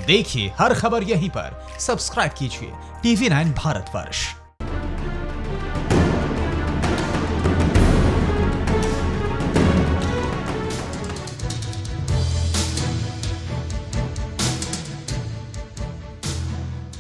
देखिए हर खबर यहीं पर। सब्सक्राइब कीजिए TV9 भारतवर्ष।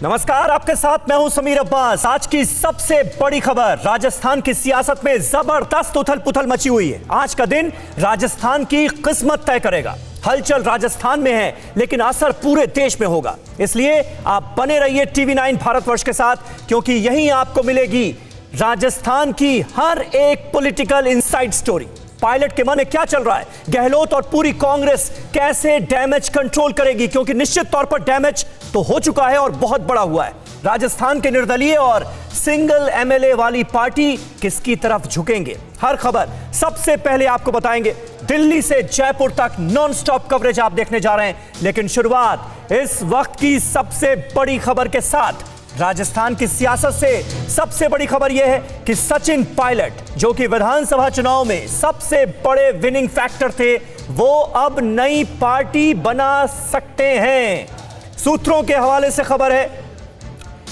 नमस्कार, आपके साथ मैं हूं समीर अब्बास। आज की सबसे बड़ी खबर, राजस्थान की सियासत में जबरदस्त उथल पुथल मची हुई है। आज का दिन राजस्थान की किस्मत तय करेगा। हलचल राजस्थान में है लेकिन असर पूरे देश में होगा, इसलिए आप बने रहिए TV9 भारतवर्ष के साथ, क्योंकि यहीं आपको मिलेगी राजस्थान की हर एक पॉलिटिकल इनसाइड स्टोरी। पायलट के मन में क्या चल रहा है, गहलोत और पूरी कांग्रेस कैसे डैमेज कंट्रोल करेगी, क्योंकि निश्चित तौर पर डैमेज तो हो चुका है और बहुत बड़ा हुआ है। राजस्थान के निर्दलीय और सिंगल MLA वाली पार्टी किसकी तरफ झुकेंगे, हर खबर सबसे पहले आपको बताएंगे। दिल्ली से जयपुर तक नॉन स्टॉप कवरेज आप देखने जा रहे हैं, लेकिन शुरुआत इस वक्त की सबसे बड़ी खबर के साथ। राजस्थान की सियासत से सबसे बड़ी खबर यह है कि सचिन पायलट, जो कि विधानसभा चुनाव में सबसे बड़े विनिंग फैक्टर थे, वो अब नई पार्टी बना सकते हैं। सूत्रों के हवाले से खबर है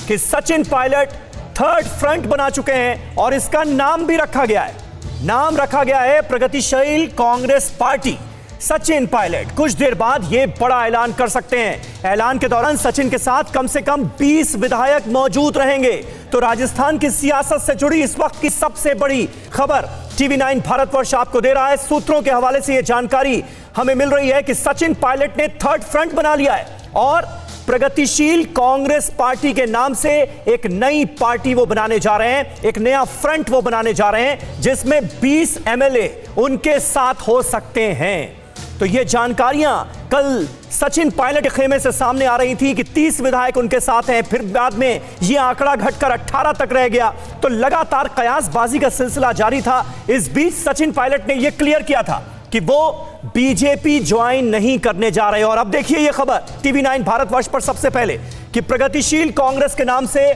कि सचिन पायलट थर्ड फ्रंट बना चुके हैं और इसका नाम भी रखा गया है। नाम रखा गया है प्रगतिशील कांग्रेस पार्टी। सचिन पायलट कुछ देर बाद यह बड़ा ऐलान कर सकते हैं। ऐलान के दौरान सचिन के साथ कम से कम 20 विधायक मौजूद रहेंगे। तो राजस्थान की सियासत से जुड़ी इस वक्त की सबसे बड़ी खबर TV9 भारतवर्ष आपको दे रहा है। सूत्रों के हवाले से यह जानकारी हमें मिल रही है कि सचिन पायलट ने थर्ड फ्रंट बना लिया है और प्रगतिशील कांग्रेस पार्टी के नाम से एक नई पार्टी वो बनाने जा रहे हैं, एक नया फ्रंट वो बनाने जा रहे हैं, जिसमें 20 MLA उनके साथ हो सकते हैं। तो ये जानकारियां कल सचिन पायलट के खेमे से सामने आ रही थी कि 30 विधायक उनके साथ हैं, फिर बाद में ये आंकड़ा घटकर 18 तक रह गया। तो लगातार कयासबाजी का सिलसिला जारी था। इस बीच सचिन पायलट ने यह क्लियर किया था कि वो बीजेपी ज्वाइन नहीं करने जा रहे। और अब देखिए ये खबर TV9 भारतवर्ष पर सबसे पहले कि प्रगतिशील कांग्रेस के नाम से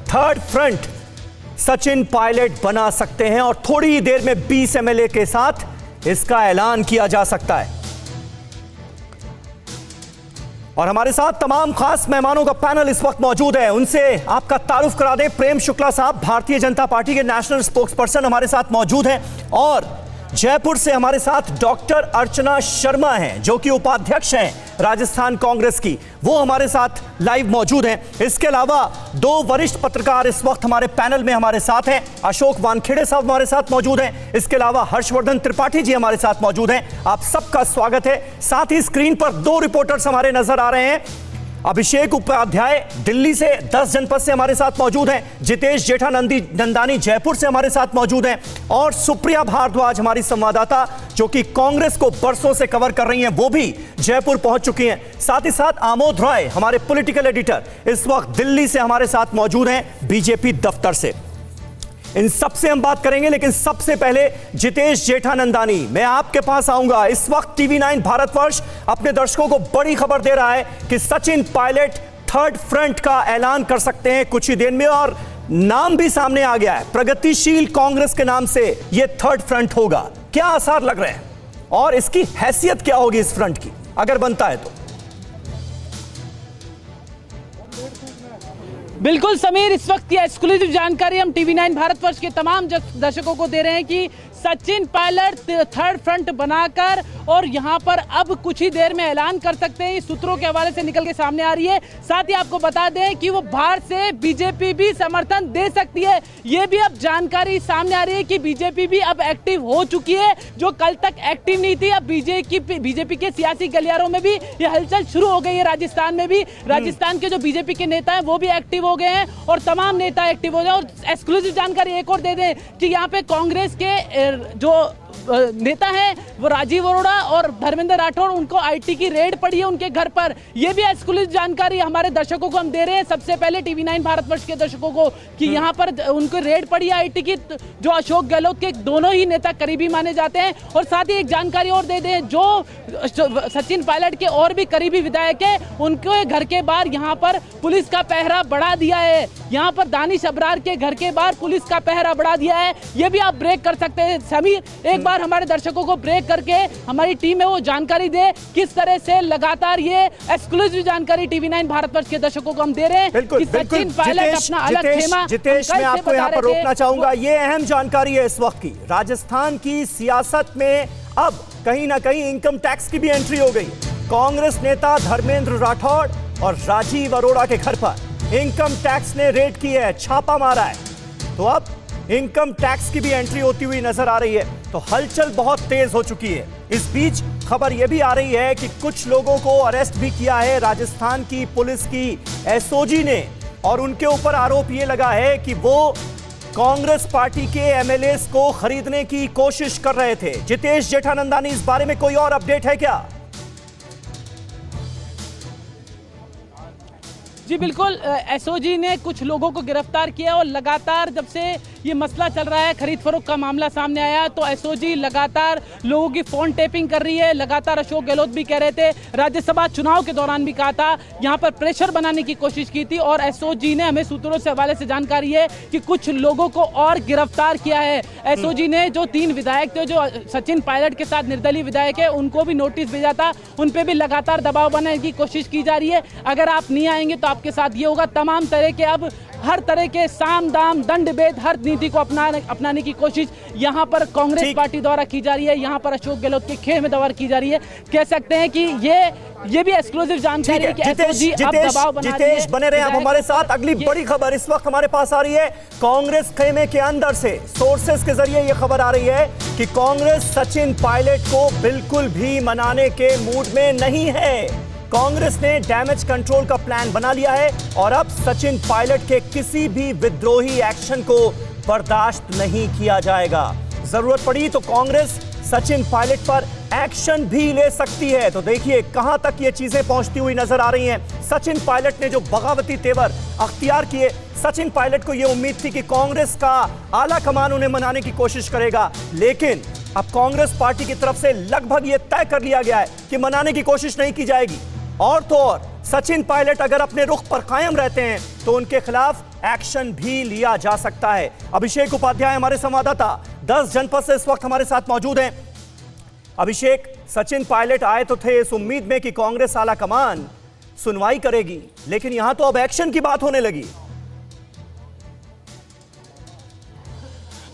थर्ड फ्रंट सचिन पायलट बना सकते हैं और थोड़ी ही देर में 20 MLA के साथ इसका ऐलान किया जा सकता है। और हमारे साथ तमाम खास मेहमानों का पैनल इस वक्त मौजूद है। उनसे आपका तारुफ करा दें। प्रेम शुक्ला साहब भारतीय जनता पार्टी के नेशनल स्पोक्सपर्सन हमारे साथ मौजूद हैं, और जयपुर से हमारे साथ डॉक्टर अर्चना शर्मा हैं, जो कि उपाध्यक्ष हैं राजस्थान कांग्रेस की, वो हमारे साथ लाइव मौजूद हैं। इसके अलावा 2 वरिष्ठ पत्रकार इस वक्त हमारे पैनल में हमारे साथ हैं। अशोक वानखेड़े साहब हमारे साथ मौजूद हैं। इसके अलावा हर्षवर्धन त्रिपाठी जी हमारे साथ मौजूद हैं। आप सबका स्वागत है। साथ ही स्क्रीन पर 2 रिपोर्टर्स हमारे नजर आ रहे हैं। अभिषेक उपाध्याय दिल्ली से 10 जनपद से हमारे साथ मौजूद हैं। जितेश जेठानंदानी जयपुर से हमारे साथ मौजूद हैं, और सुप्रिया भारद्वाज हमारी संवाददाता, जो कि कांग्रेस को बरसों से कवर कर रही हैं, वो भी जयपुर पहुंच चुकी हैं। साथ ही साथ आमोद रॉय हमारे पॉलिटिकल एडिटर इस वक्त दिल्ली से हमारे साथ मौजूद हैं, बीजेपी दफ्तर से। इन सबसे हम बात करेंगे, लेकिन सबसे पहले जितेश जेठानंदानी, मैं आपके पास आऊंगा। इस वक्त TV9 भारतवर्ष अपने दर्शकों को बड़ी खबर दे रहा है कि सचिन पायलट थर्ड फ्रंट का ऐलान कर सकते हैं कुछ ही देर में, और नाम भी सामने आ गया है। प्रगतिशील कांग्रेस के नाम से यह थर्ड फ्रंट होगा। क्या आसार लग रहे हैं और इसकी हैसियत क्या होगी इस फ्रंट की, अगर बनता है तो? बिल्कुल समीर, इस वक्त की एक्सक्लूसिव जानकारी हम TV9 भारतवर्ष के तमाम दर्शकों को दे रहे हैं कि सचिन पायलट थर्ड फ्रंट बनाकर और यहां पर अब कुछ ही देर में ऐलान कर सकते हैं। सूत्रों के हवाले से निकल के सामने आ रही है। साथ ही आपको बता दें कि वो बाहर से बीजेपी भी समर्थन दे सकती है। ये भी अब जानकारी सामने आ रही है कि बीजेपी भी अब एक्टिव हो चुकी है, जो कल तक एक्टिव नहीं थी। अब बीजेपी के सियासी गलियारों में भी ये हलचल शुरू हो गई है। राजस्थान में भी राजस्थान के जो बीजेपी के नेता हैं वो भी एक्टिव हो गए हैं और तमाम नेता एक्टिव हो गए। और एक्सक्लूसिव जानकारी एक और दे दें कि यहाँ पे कांग्रेस के जो नेता हैं वो राजीव अरोड़ा और धर्मेंद्र राठौड़, उनको आईटी की रेड पड़ी है उनके घर पर। यह भी एक्सक्लूसिव जानकारी हमारे दर्शकों को हम दे रहे हैं, सबसे पहले TV9 भारतवर्ष के दर्शकों को, कि यहाँ पर उनको रेड पड़ी है आईटी की, जो अशोक गहलोत के दोनों ही नेता करीबी माने जाते हैं। और साथ ही एक जानकारी और दे दें, जो सचिन पायलट के और भी करीबी विधायक है, उनके घर के बाहर यहाँ पर पुलिस का पहरा बढ़ा दिया है। यहाँ पर दानिश अबरार के घर के बाहर पुलिस का पहरा बढ़ा दिया है। ये भी आप ब्रेक कर सकते हैं समीर। एक बार हमारे दर्शकों को ब्रेक करके हमारी टीम है वो जानकारी दे किस तरह से लगातार ये एक्सक्लूसिव जानकारी टीवी9 भारतवर्ष के दर्शकों को हम दे रहे हैं बिल्कुल, कि सचिन पायलट अपना अलग खेमा जितेश, मैं आपको यहाँ पर रोकना चाहूंगा। ये अहम जानकारी है इस वक्त की। राजस्थान की सियासत में अब कहीं ना कहीं इनकम टैक्स की भी एंट्री हो गई। कांग्रेस नेता धर्मेंद्र राठौड़ और राजीव अरोड़ा के घर पर इनकम टैक्स ने रेड की है, छापा मारा है। तो अब इनकम टैक्स की भी एंट्री होती हुई नजर आ रही है। तो हलचल बहुत तेज हो चुकी है। इस बीच खबर यह भी आ रही है कि कुछ लोगों को अरेस्ट भी किया है राजस्थान की पुलिस की एसओजी ने, और उनके ऊपर आरोप यह लगा है कि वो कांग्रेस पार्टी के एमएलएस को खरीदने की कोशिश कर रहे थे। जितेश जेठानंदानी, इस बारे में कोई और अपडेट है क्या? जी बिल्कुल, एसओजी ने कुछ लोगों को गिरफ्तार किया और लगातार जब से ये मसला चल रहा है, खरीद फरोख्त का मामला सामने आया, तो एसओजी लगातार लोगों की फोन टेपिंग कर रही है। लगातार अशोक गहलोत भी कह रहे थे, राज्यसभा चुनाव के दौरान भी कहा था, यहाँ पर प्रेशर बनाने की कोशिश की थी। और एसओजी ने, हमें सूत्रों से हवाले से जानकारी है कि कुछ लोगों को और गिरफ्तार किया है। एसओजी ने जो 3 विधायक थे, जो सचिन पायलट के साथ निर्दलीय विधायक है, उनको भी नोटिस भेजा था। उन पर भी लगातार दबाव बनाने की कोशिश की जा रही है। अगर आप नहीं आएंगे तो आपके साथ ये होगा। तमाम तरह के अब हर तरह के साम दाम दंड भेद हर नीति को अपनाने की कोशिश यहाँ पर कांग्रेस पार्टी द्वारा की जा रही है। यहाँ पर अशोक गहलोत के खेमे दवार की जा रही है। कह सकते हैं कि ये भी एक्सक्लूसिव जानकारी है कि एसओजी अब दबाव बना रही है। जितेश बने रहे आप हमारे साथ। अगली बड़ी खबर इस वक्त हमारे पास आ रही है कांग्रेस खेमे के अंदर से। सोर्सेस के जरिए यह खबर आ रही है कि कांग्रेस सचिन पायलट को बिल्कुल भी मनाने के मूड में नहीं है। कांग्रेस ने डैमेज कंट्रोल का प्लान बना लिया है और अब सचिन पायलट के किसी भी विद्रोही एक्शन को बर्दाश्त नहीं किया जाएगा। जरूरत पड़ी तो कांग्रेस सचिन पायलट पर एक्शन भी ले सकती है। तो देखिए कहां तक ये चीजें पहुंचती हुई नजर आ रही हैं। सचिन पायलट ने जो बगावती तेवर अख्तियार किए, सचिन पायलट को यह उम्मीद थी कि कांग्रेस का आला कमान उन्हें मनाने की कोशिश करेगा, लेकिन अब कांग्रेस पार्टी की तरफ से लगभग यह तय कर लिया गया है कि मनाने की कोशिश नहीं की जाएगी। और तो और सचिन पायलट अगर अपने रुख पर कायम रहते हैं तो उनके खिलाफ एक्शन भी लिया जा सकता है। अभिषेक उपाध्याय हमारे संवाददाता 10 जनपद से इस वक्त हमारे साथ मौजूद हैं। अभिषेक, सचिन पायलट आए तो थे इस उम्मीद में कि कांग्रेस आला कमान सुनवाई करेगी, लेकिन यहां तो अब एक्शन की बात होने लगी।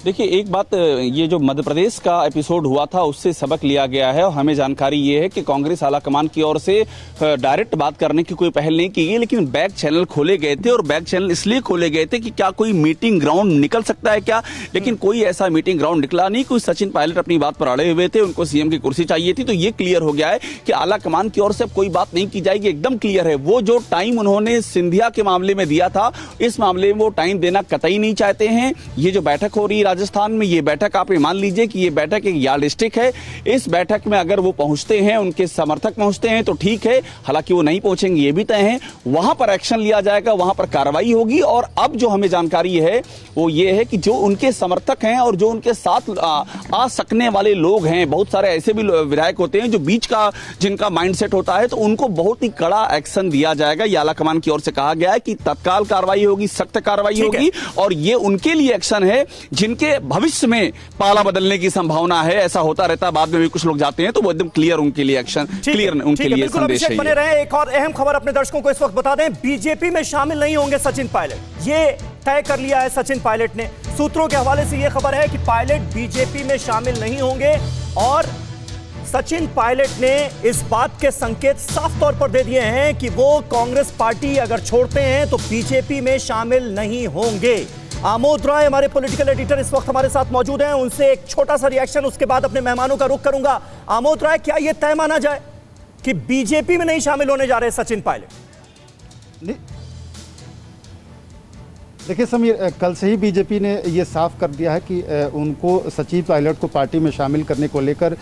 देखिए, एक बात, ये जो मध्य प्रदेश का एपिसोड हुआ था उससे सबक लिया गया है और हमें जानकारी ये है कि कांग्रेस आला कमान की ओर से डायरेक्ट बात करने की कोई पहल नहीं की गई, लेकिन बैक चैनल खोले गए थे। और बैक चैनल इसलिए खोले गए थे कि क्या कोई मीटिंग ग्राउंड निकल सकता है क्या, लेकिन कोई ऐसा मीटिंग ग्राउंड निकला नहीं। कोई सचिन पायलट अपनी बात पर अड़े हुए थे, उनको सीएम की कुर्सी चाहिए थी। तो ये क्लियर हो गया है कि आला कमान की ओर से अब कोई बात नहीं की जाएगी, एकदम क्लियर है। वो जो टाइम उन्होंने सिंधिया के मामले में दिया था, इस मामले में वो टाइम देना कतई नहीं चाहते हैं। ये जो बैठक हो रही है राजस्थान में, ये बैठक आप मान लीजिए कि ये बैठक एक यार्डस्टिक है। इस बैठक में अगर वो पहुंचते हैं, उनके समर्थक पहुंचते हैं तो ठीक है, हालांकि वो नहीं पहुंचेंगे ये भी तय है। वहां पर एक्शन लिया जाएगा, वहां पर कार्रवाई होगी। और अब जो हमें जानकारी है वो ये है कि जो उनके समर्थक हैं और जो उनके साथ आ सकने वाले लोग हैं, बहुत सारे ऐसे भी विधायक होते हैं जो बीच का जिनका माइंडसेट होता है, तो उनको बहुत ही कड़ा एक्शन दिया जाएगा। ये आला कमान की ओर से कहा गया है कि तत्काल कार्रवाई होगी, सख्त कार्रवाई होगी। और ये उनके लिए एक्शन है जिनके भविष्य में पाला बदलने की संभावना है। ऐसा होता रहता है, बाद में भी कुछ लोग जाते हैं, तो वो एकदम क्लियर उनके लिए एक्शन, क्लियर उनके लिए संदेश है। बने रहे। एक और अहम खबर अपने दर्शकों को इस वक्त बता दें, बीजेपी में शामिल नहीं होंगे सचिन पायलट। ये तय कर लिया है सचिन पायलट ने। सूत्रों के हवाले से यह खबर है कि पायलट बीजेपी में शामिल नहीं होंगे और सचिन पायलट ने इस बात के संकेत साफ तौर पर दे दिए हैं कि वो कांग्रेस पार्टी अगर छोड़ते हैं तो बीजेपी में शामिल नहीं होंगे। आमोद राय हमारे पॉलिटिकल एडिटर इस वक्त हमारे साथ मौजूद हैं, उनसे एक छोटा सा रिएक्शन, उसके बाद अपने मेहमानों का रुख करूंगा। आमोद राय, क्या यह तय माना जाए कि बीजेपी में नहीं शामिल होने जा रहे सचिन पायलट? देखिए समीर, कल से ही बीजेपी ने ये साफ कर दिया है कि उनको सचिन पायलट को पार्टी में शामिल करने को लेकर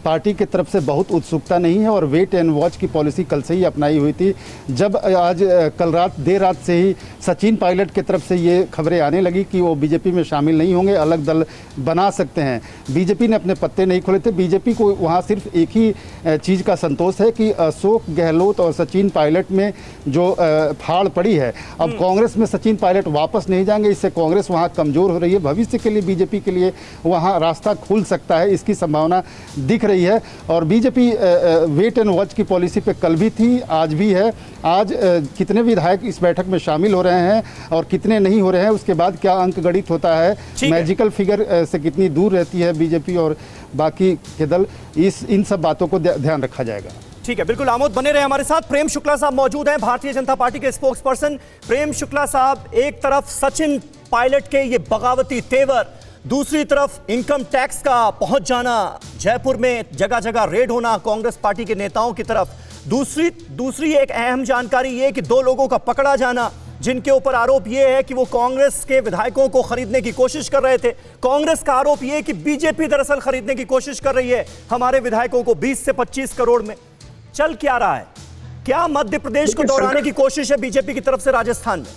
पार्टी की तरफ से बहुत उत्सुकता नहीं है और वेट एंड वॉच की पॉलिसी कल से ही अपनाई हुई थी। जब आज कल रात देर रात से ही सचिन पायलट की तरफ से ये खबरें आने लगी कि वो बीजेपी में शामिल नहीं होंगे, अलग दल बना सकते हैं, बीजेपी ने अपने पत्ते नहीं खोले थे। बीजेपी को वहाँ सिर्फ एक ही चीज़ का संतोष है कि अशोक गहलोत और सचिन पायलट में जो फाड़ पड़ी है, अब कांग्रेस में सचिन पायलट वापस वापस नहीं जाएंगे। इससे कांग्रेस वहाँ कमज़ोर हो रही है। भविष्य के लिए बीजेपी के लिए वहाँ रास्ता खुल सकता है, इसकी संभावना दिख रही है। और बीजेपी वेट एंड वॉच की पॉलिसी पे कल भी थी, आज भी है। आज कितने विधायक इस बैठक में शामिल हो रहे हैं और कितने नहीं हो रहे हैं, उसके बाद क्या अंक गणित होता है, मैजिकल फिगर से कितनी दूर रहती है बीजेपी और बाकी के दल, इन सब बातों को ध्यान रखा जाएगा। ठीक है, बिल्कुल आमोद बने रहे हमारे साथ। प्रेम शुक्ला साहब मौजूद हैं, भारतीय जनता पार्टी के स्पोक्स पर्सन। प्रेम शुक्ला साहब, एक तरफ सचिन पायलट के ये बगावती तेवर, दूसरी तरफ इनकम टैक्स का पहुंच जाना, जयपुर में जगह जगह रेड होना कांग्रेस पार्टी के नेताओं की तरफ, दूसरी एक अहम जानकारी ये कि 2 लोगों का पकड़ा जाना जिनके ऊपर आरोप ये है कि वो कांग्रेस के विधायकों को खरीदने की कोशिश कर रहे थे। कांग्रेस का आरोप ये है कि बीजेपी दरअसल खरीदने की कोशिश कर रही है हमारे विधायकों को 20 से 25 करोड़ में। चल क्या रहा है? क्या मध्य प्रदेश को दौड़ाने की कोशिश है बीजेपी की तरफ से राजस्थान में?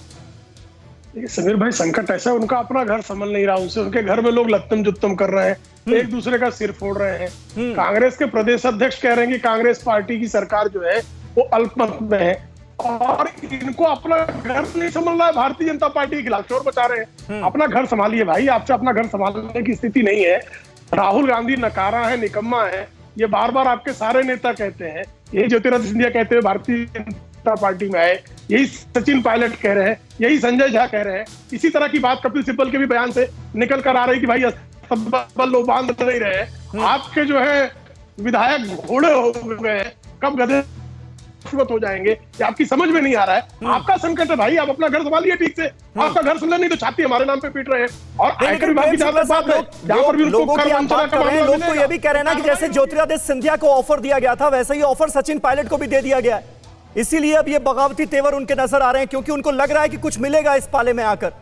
देखिए समीर भाई, संकट ऐसा है, उनका अपना घर संभल नहीं रहा, उनसे उनके घर में लोग लत्तम जुत्तम कर रहे हैं, एक दूसरे का सिर फोड़ रहे हैं। कांग्रेस के प्रदेश अध्यक्ष कह रहे हैं कि कांग्रेस पार्टी की सरकार जो है वो अल्पमत में है और इनको अपना घर नहीं संभल रहा है। भारतीय जनता पार्टी के खिलाफ शोर मचा रहे हैं। अपना घर संभालिए भाई, आपसे अपना घर संभालने की स्थिति नहीं है। राहुल गांधी नकारा है, निकम्मा है, ये बार बार आपके सारे नेता कहते हैं। यही ज्योतिरादित्य सिंधिया कहते हुए भारतीय जनता पार्टी में आए, यही सचिन पायलट कह रहे हैं, यही संजय झा कह रहे हैं। इसी तरह की बात कपिल सिब्बल के भी बयान से निकल कर आ रही कि भाई अस्तबल लोग बांध नहीं रहे। आपके जो है विधायक घोड़े हो गए हैं, कब गधे हो जाएंगे ये आपकी समझ में नहीं आ रहा है। आपका संकट है भाई, आप अपना घर संभालिए ठीक से। आपका घर संभाल नहीं तो छाती हमारे नाम पे पीट रहे हैं। और आयकर विभाग की जहां तक बात है, जहां पर भी लोगों की आप बात कर रहे हैं, लोग तो ये भी कह रहे हैं ना कि जैसे ज्योतिरादित्य सिंधिया को ऑफर दिया गया था वैसे ही ऑफर सचिन पायलट को भी दे दिया गया है। इसीलिए अब ये बगावती तेवर उनके नजर आ रहे हैं क्योंकि उनको लग रहा है कि कुछ मिलेगा इस पाले में आकर।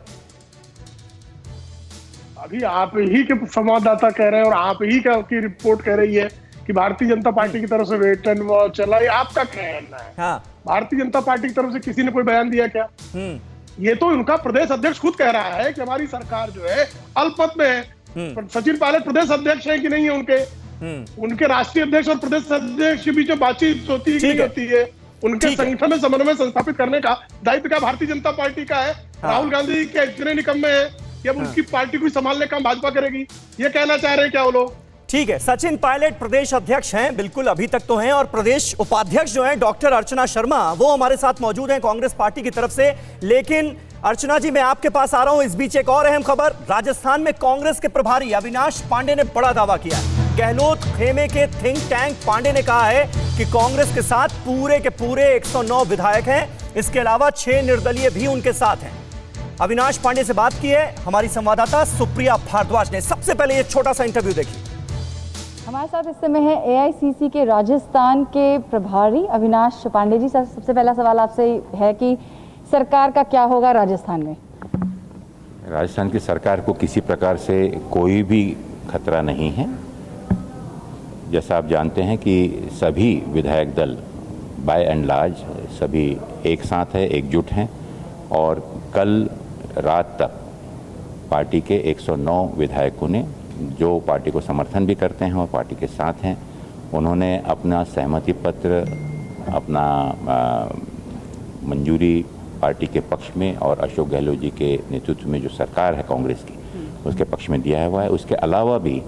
अभी आप ही के संवाददाता कह रहे हैं और आप ही की रिपोर्ट कह रही है कि भारतीय जनता पार्टी की तरफ से वेट एंड वॉच चला, ये आपका कहना है। हाँ। भारतीय जनता पार्टी की तरफ से किसी ने कोई बयान दिया क्या? ये तो उनका प्रदेश अध्यक्ष खुद कह रहा है कि हमारी सरकार जो है अल्पमत में है। सचिन पायलट प्रदेश अध्यक्ष है कि नहीं है? उनके राष्ट्रीय अध्यक्ष और प्रदेश अध्यक्ष के बीच में बातचीत होती है कि नहीं होती है? उनके संगठन में समन्वय संस्थापित करने का दायित्व क्या भारतीय जनता पार्टी का है? राहुल गांधी के इतने निकम्मे हैं कि अब उनकी पार्टी को संभालने का भाजपा करेगी, ये कहना चाह रहे हैं क्या वो लोग? ठीक है, सचिन पायलट प्रदेश अध्यक्ष हैं, बिल्कुल अभी तक तो हैं, और प्रदेश उपाध्यक्ष जो हैं डॉक्टर अर्चना शर्मा वो हमारे साथ मौजूद हैं कांग्रेस पार्टी की तरफ से। लेकिन अर्चना जी, मैं आपके पास आ रहा हूं। इस बीच एक और अहम खबर, राजस्थान में कांग्रेस के प्रभारी अविनाश पांडे ने बड़ा दावा किया है। गहलोत खेमे के थिंक टैंक पांडे ने कहा है कि कांग्रेस के साथ पूरे के पूरे 109 विधायक हैं, इसके अलावा 6 निर्दलीय भी उनके साथ हैं। अविनाश पांडे से बात की है हमारी संवाददाता सुप्रिया भारद्वाज ने। सबसे पहले ये छोटा सा इंटरव्यू देखिए। हमारे साथ इस समय है एआईसीसी के राजस्थान के प्रभारी अविनाश पांडे जी। सबसे पहला सवाल आपसे है कि सरकार का क्या होगा राजस्थान में? राजस्थान की सरकार को किसी प्रकार से कोई भी खतरा नहीं है। जैसा आप जानते हैं कि सभी विधायक दल बाय एंड लार्ज सभी एक साथ है, एकजुट हैं, और कल रात तक पार्टी के 109 विधायकों ने, जो पार्टी को समर्थन भी करते हैं और पार्टी के साथ हैं, उन्होंने अपना सहमति पत्र, अपना मंजूरी पार्टी के पक्ष में और अशोक गहलोत जी के नेतृत्व में जो सरकार है कांग्रेस की, उसके पक्ष में दिया हुआ है। उसके अलावा भी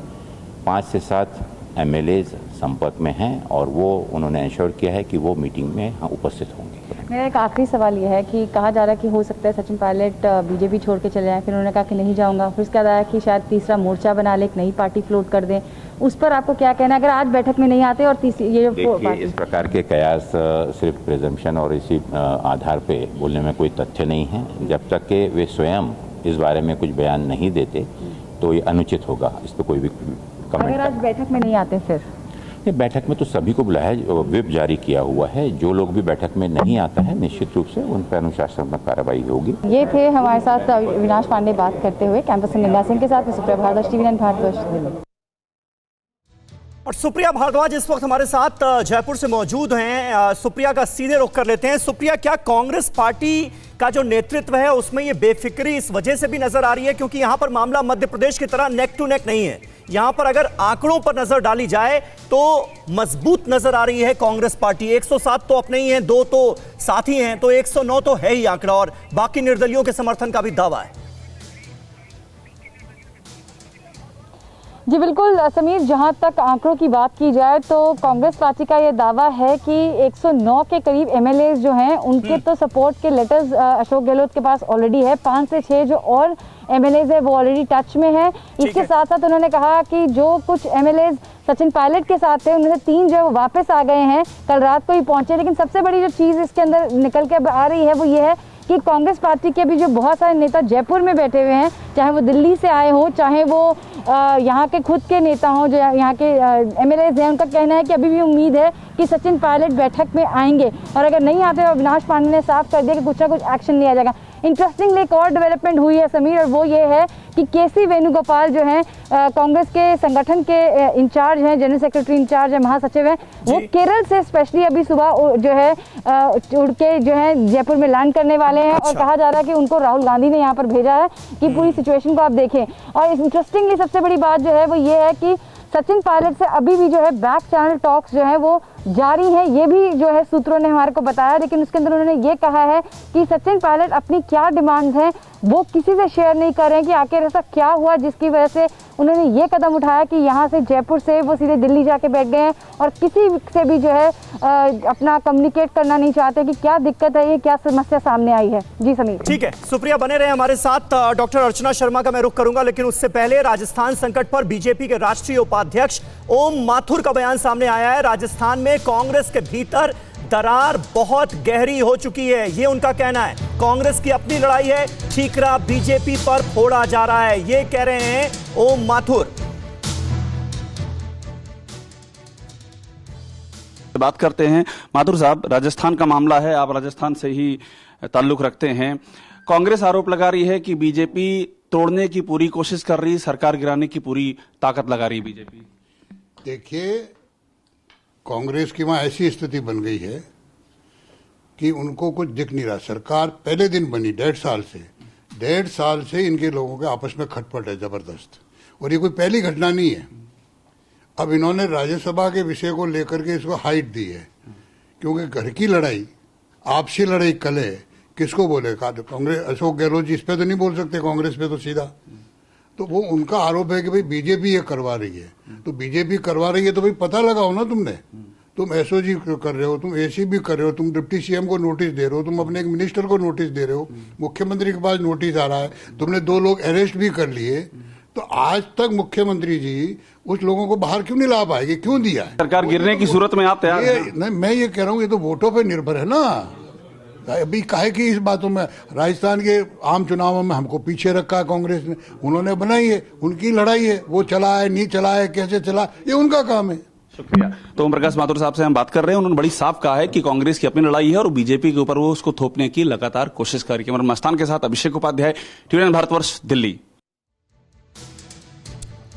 5 से 7 एमएलएज संपर्क में हैं और वो उन्होंने इंश्योर किया है कि वो मीटिंग में उपस्थित होंगे। मेरा एक आखिरी सवाल ये है कि कहा जा रहा है कि हो सकता है सचिन पायलट बीजेपी छोड़ के चले जाएं, फिर उन्होंने कहा कि नहीं जाऊंगा, फिर उसके बाद आया कि शायद तीसरा मोर्चा बना ले, एक नई पार्टी फ्लोट कर दें। उस पर आपको क्या कहना है अगर आज बैठक में नहीं आते? और ये जो इस प्रकार के कयास सिर्फ प्रिजम्पशन और इसी आधार पे बोलने में कोई तथ्य नहीं है। जब तक कि वे स्वयं इस बारे में कुछ बयान नहीं देते तो ये अनुचित होगा, इस पर कोई भी कमेंट। अगर आज बैठक में नहीं आते फिर? बैठक में तो सभी को बुलाया, व्हिप जारी किया हुआ है। जो लोग भी बैठक में नहीं आता है निश्चित रूप से उन पर अनुशासनात्मक कार्रवाई होगी। ये थे हमारे साथ अविनाश पांडे बात करते हुए। कैंपस से निंदा सिंह के साथ सुप्रिया भारद्वाज, TV9 भारतवर्ष, दिल्ली। और सुप्रिया भारद्वाज इस वक्त हमारे साथ जयपुर से मौजूद हैं। सुप्रिया का सीधे रुख कर लेते हैं। सुप्रिया, क्या कांग्रेस पार्टी का जो नेतृत्व है उसमें ये बेफिक्री इस वजह से भी नजर आ रही है क्योंकि यहाँ पर मामला मध्य प्रदेश की तरह नेक टू नेक नहीं है? यहां पर अगर आंकड़ों पर नजर डाली जाए तो मजबूत नजर आ रही है कांग्रेस पार्टी। 107 तो अपने ही हैं, 2 तो साथी हैं, तो 109 तो है ही आंकड़ा, और बाकी निर्दलियों के समर्थन का भी दावा है। जी बिल्कुल समीर, जहां तक आंकड़ों की बात की जाए तो कांग्रेस पार्टी का यह दावा है कि 109 के करीब एमएलए जो हैं उनके तो सपोर्ट के लेटर्स अशोक गहलोत के पास ऑलरेडी है। 5 से 6 जो और एमएलए है वो ऑलरेडी टच में है। इसके साथ साथ उन्होंने कहा कि जो कुछ एमएलए सचिन पायलट के साथ थे उनमें से 3 जो वापस आ गए हैं, कल रात को ही पहुंचे। लेकिन सबसे बड़ी जो चीज़ इसके अंदर निकल के आ रही है वो ये है कि कांग्रेस पार्टी के भी जो बहुत सारे नेता जयपुर में बैठे हुए हैं, चाहे वो दिल्ली से आए हों, चाहे वो यहाँ के खुद के नेता हों, जो यहाँ के एमएलए हैं, उनका कहना है कि अभी भी उम्मीद है कि सचिन पायलट बैठक में आएंगे, और अगर नहीं आते तो अविनाश पांडे ने साफ कर दिया कि कुछ ना कुछ एक्शन लिया जाएगा। इंटरेस्टिंगली एक और डेवलपमेंट हुई है समीर, और वो ये है कि केसी वेणुगोपाल जो हैं कांग्रेस के संगठन के इंचार्ज हैं, जनरल सेक्रेटरी इंचार्ज है, महासचिव हैं, वो केरल से स्पेशली अभी सुबह जो है उड़ के जो है जयपुर में लैंड करने वाले हैं। और कहा जा रहा है कि उनको राहुल गांधी ने यहाँ पर भेजा है कि पूरी सिचुएशन को आप देखें। और इंटरेस्टिंगली सबसे बड़ी बात जो है वो ये है कि सचिन पायलट से अभी भी जो है बैक चैनल टॉक्स जो है वो जारी है, ये भी जो है सूत्रों ने हमारे को बताया। लेकिन उसके अंदर उन्होंने ये कहा है कि सचिन पायलट अपनी क्या डिमांड्स हैं वो किसी से शेयर नहीं कर रहे हैं कि आखिर ऐसा क्या हुआ जिसकी वजह से उन्होंने ये कदम उठाया कि यहाँ से जयपुर से वो सीधे दिल्ली जाके बैठ गए हैं, और किसी से भी जो है अपना कम्युनिकेट करना नहीं चाहते कि क्या दिक्कत है, ये क्या समस्या सामने आई है। जी समीर। ठीक है, सुप्रिया बने रहे हमारे साथ। डॉक्टर अर्चना शर्मा का मैं रुख करूंगा, लेकिन उससे पहले राजस्थान संकट पर बीजेपी के राष्ट्रीय उपाध्यक्ष ओम माथुर का बयान सामने आया है। राजस्थान में कांग्रेस के भीतर दरार बहुत गहरी हो चुकी है, ये उनका कहना है। कांग्रेस की अपनी लड़ाई है, ठीकरा बीजेपी पर फोड़ा जा रहा है, ये कह रहे हैं ओम माथुर। बात करते हैं माथुर साहब, राजस्थान का मामला है, आप राजस्थान से ही ताल्लुक रखते हैं। कांग्रेस आरोप लगा रही है कि बीजेपी तोड़ने की पूरी कोशिश कर रही है, सरकार गिराने की पूरी ताकत लगा रही है बीजेपी। देखिए, कांग्रेस की वहां ऐसी स्थिति बन गई है कि उनको कुछ दिख नहीं रहा। सरकार पहले दिन बनी 1.5 साल से इनके लोगों के आपस में खटपट है जबरदस्त, और ये कोई पहली घटना नहीं है। अब इन्होंने राज्यसभा के विषय को लेकर के इसको हाइट दी है, क्योंकि घर की लड़ाई, आपसी लड़ाई कलह किसको बोलेगा? कांग्रेस, अशोक गहलोत जी इस पे तो नहीं बोल सकते, कांग्रेस पे तो सीधा। तो वो उनका आरोप है कि भाई बीजेपी ये करवा रही है। तो बीजेपी करवा रही है तो भाई पता लगाओ ना तुमने। तुम एसओजी कर रहे हो, तुम एसीबी कर रहे हो, तुम डिप्टी सीएम को नोटिस दे रहे हो, तुम अपने एक मिनिस्टर को नोटिस दे रहे हो, मुख्यमंत्री के पास नोटिस आ रहा है, तुमने 2 लोग अरेस्ट भी कर लिए। तो आज तक मुख्यमंत्री जी उस लोगों को बाहर क्यों नहीं ला पाएगी? क्यों दिया है? सरकार गिरने की सूरत में आप तैयार हैं? मैं ये कह रहा हूँ, ये तो वोटों पर निर्भर है ना। अभी काहे की इस बातों में, राजस्थान के आम चुनावों में हमको पीछे रखा है कांग्रेस ने, उन्होंने बनाई है, उनकी लड़ाई है, वो चला है नहीं चला है, कैसे चला, ये उनका काम है। शुक्रिया। तो ओम प्रकाश माथुर साहब से हम बात कर रहे हैं, उन्होंने बड़ी साफ कहा है कि कांग्रेस की अपनी लड़ाई है और बीजेपी के ऊपर वो उसको थोपने की लगातार कोशिश कर रही है। मस्तान के साथ अभिषेक उपाध्याय, टीवी9 भारतवर्ष, दिल्ली।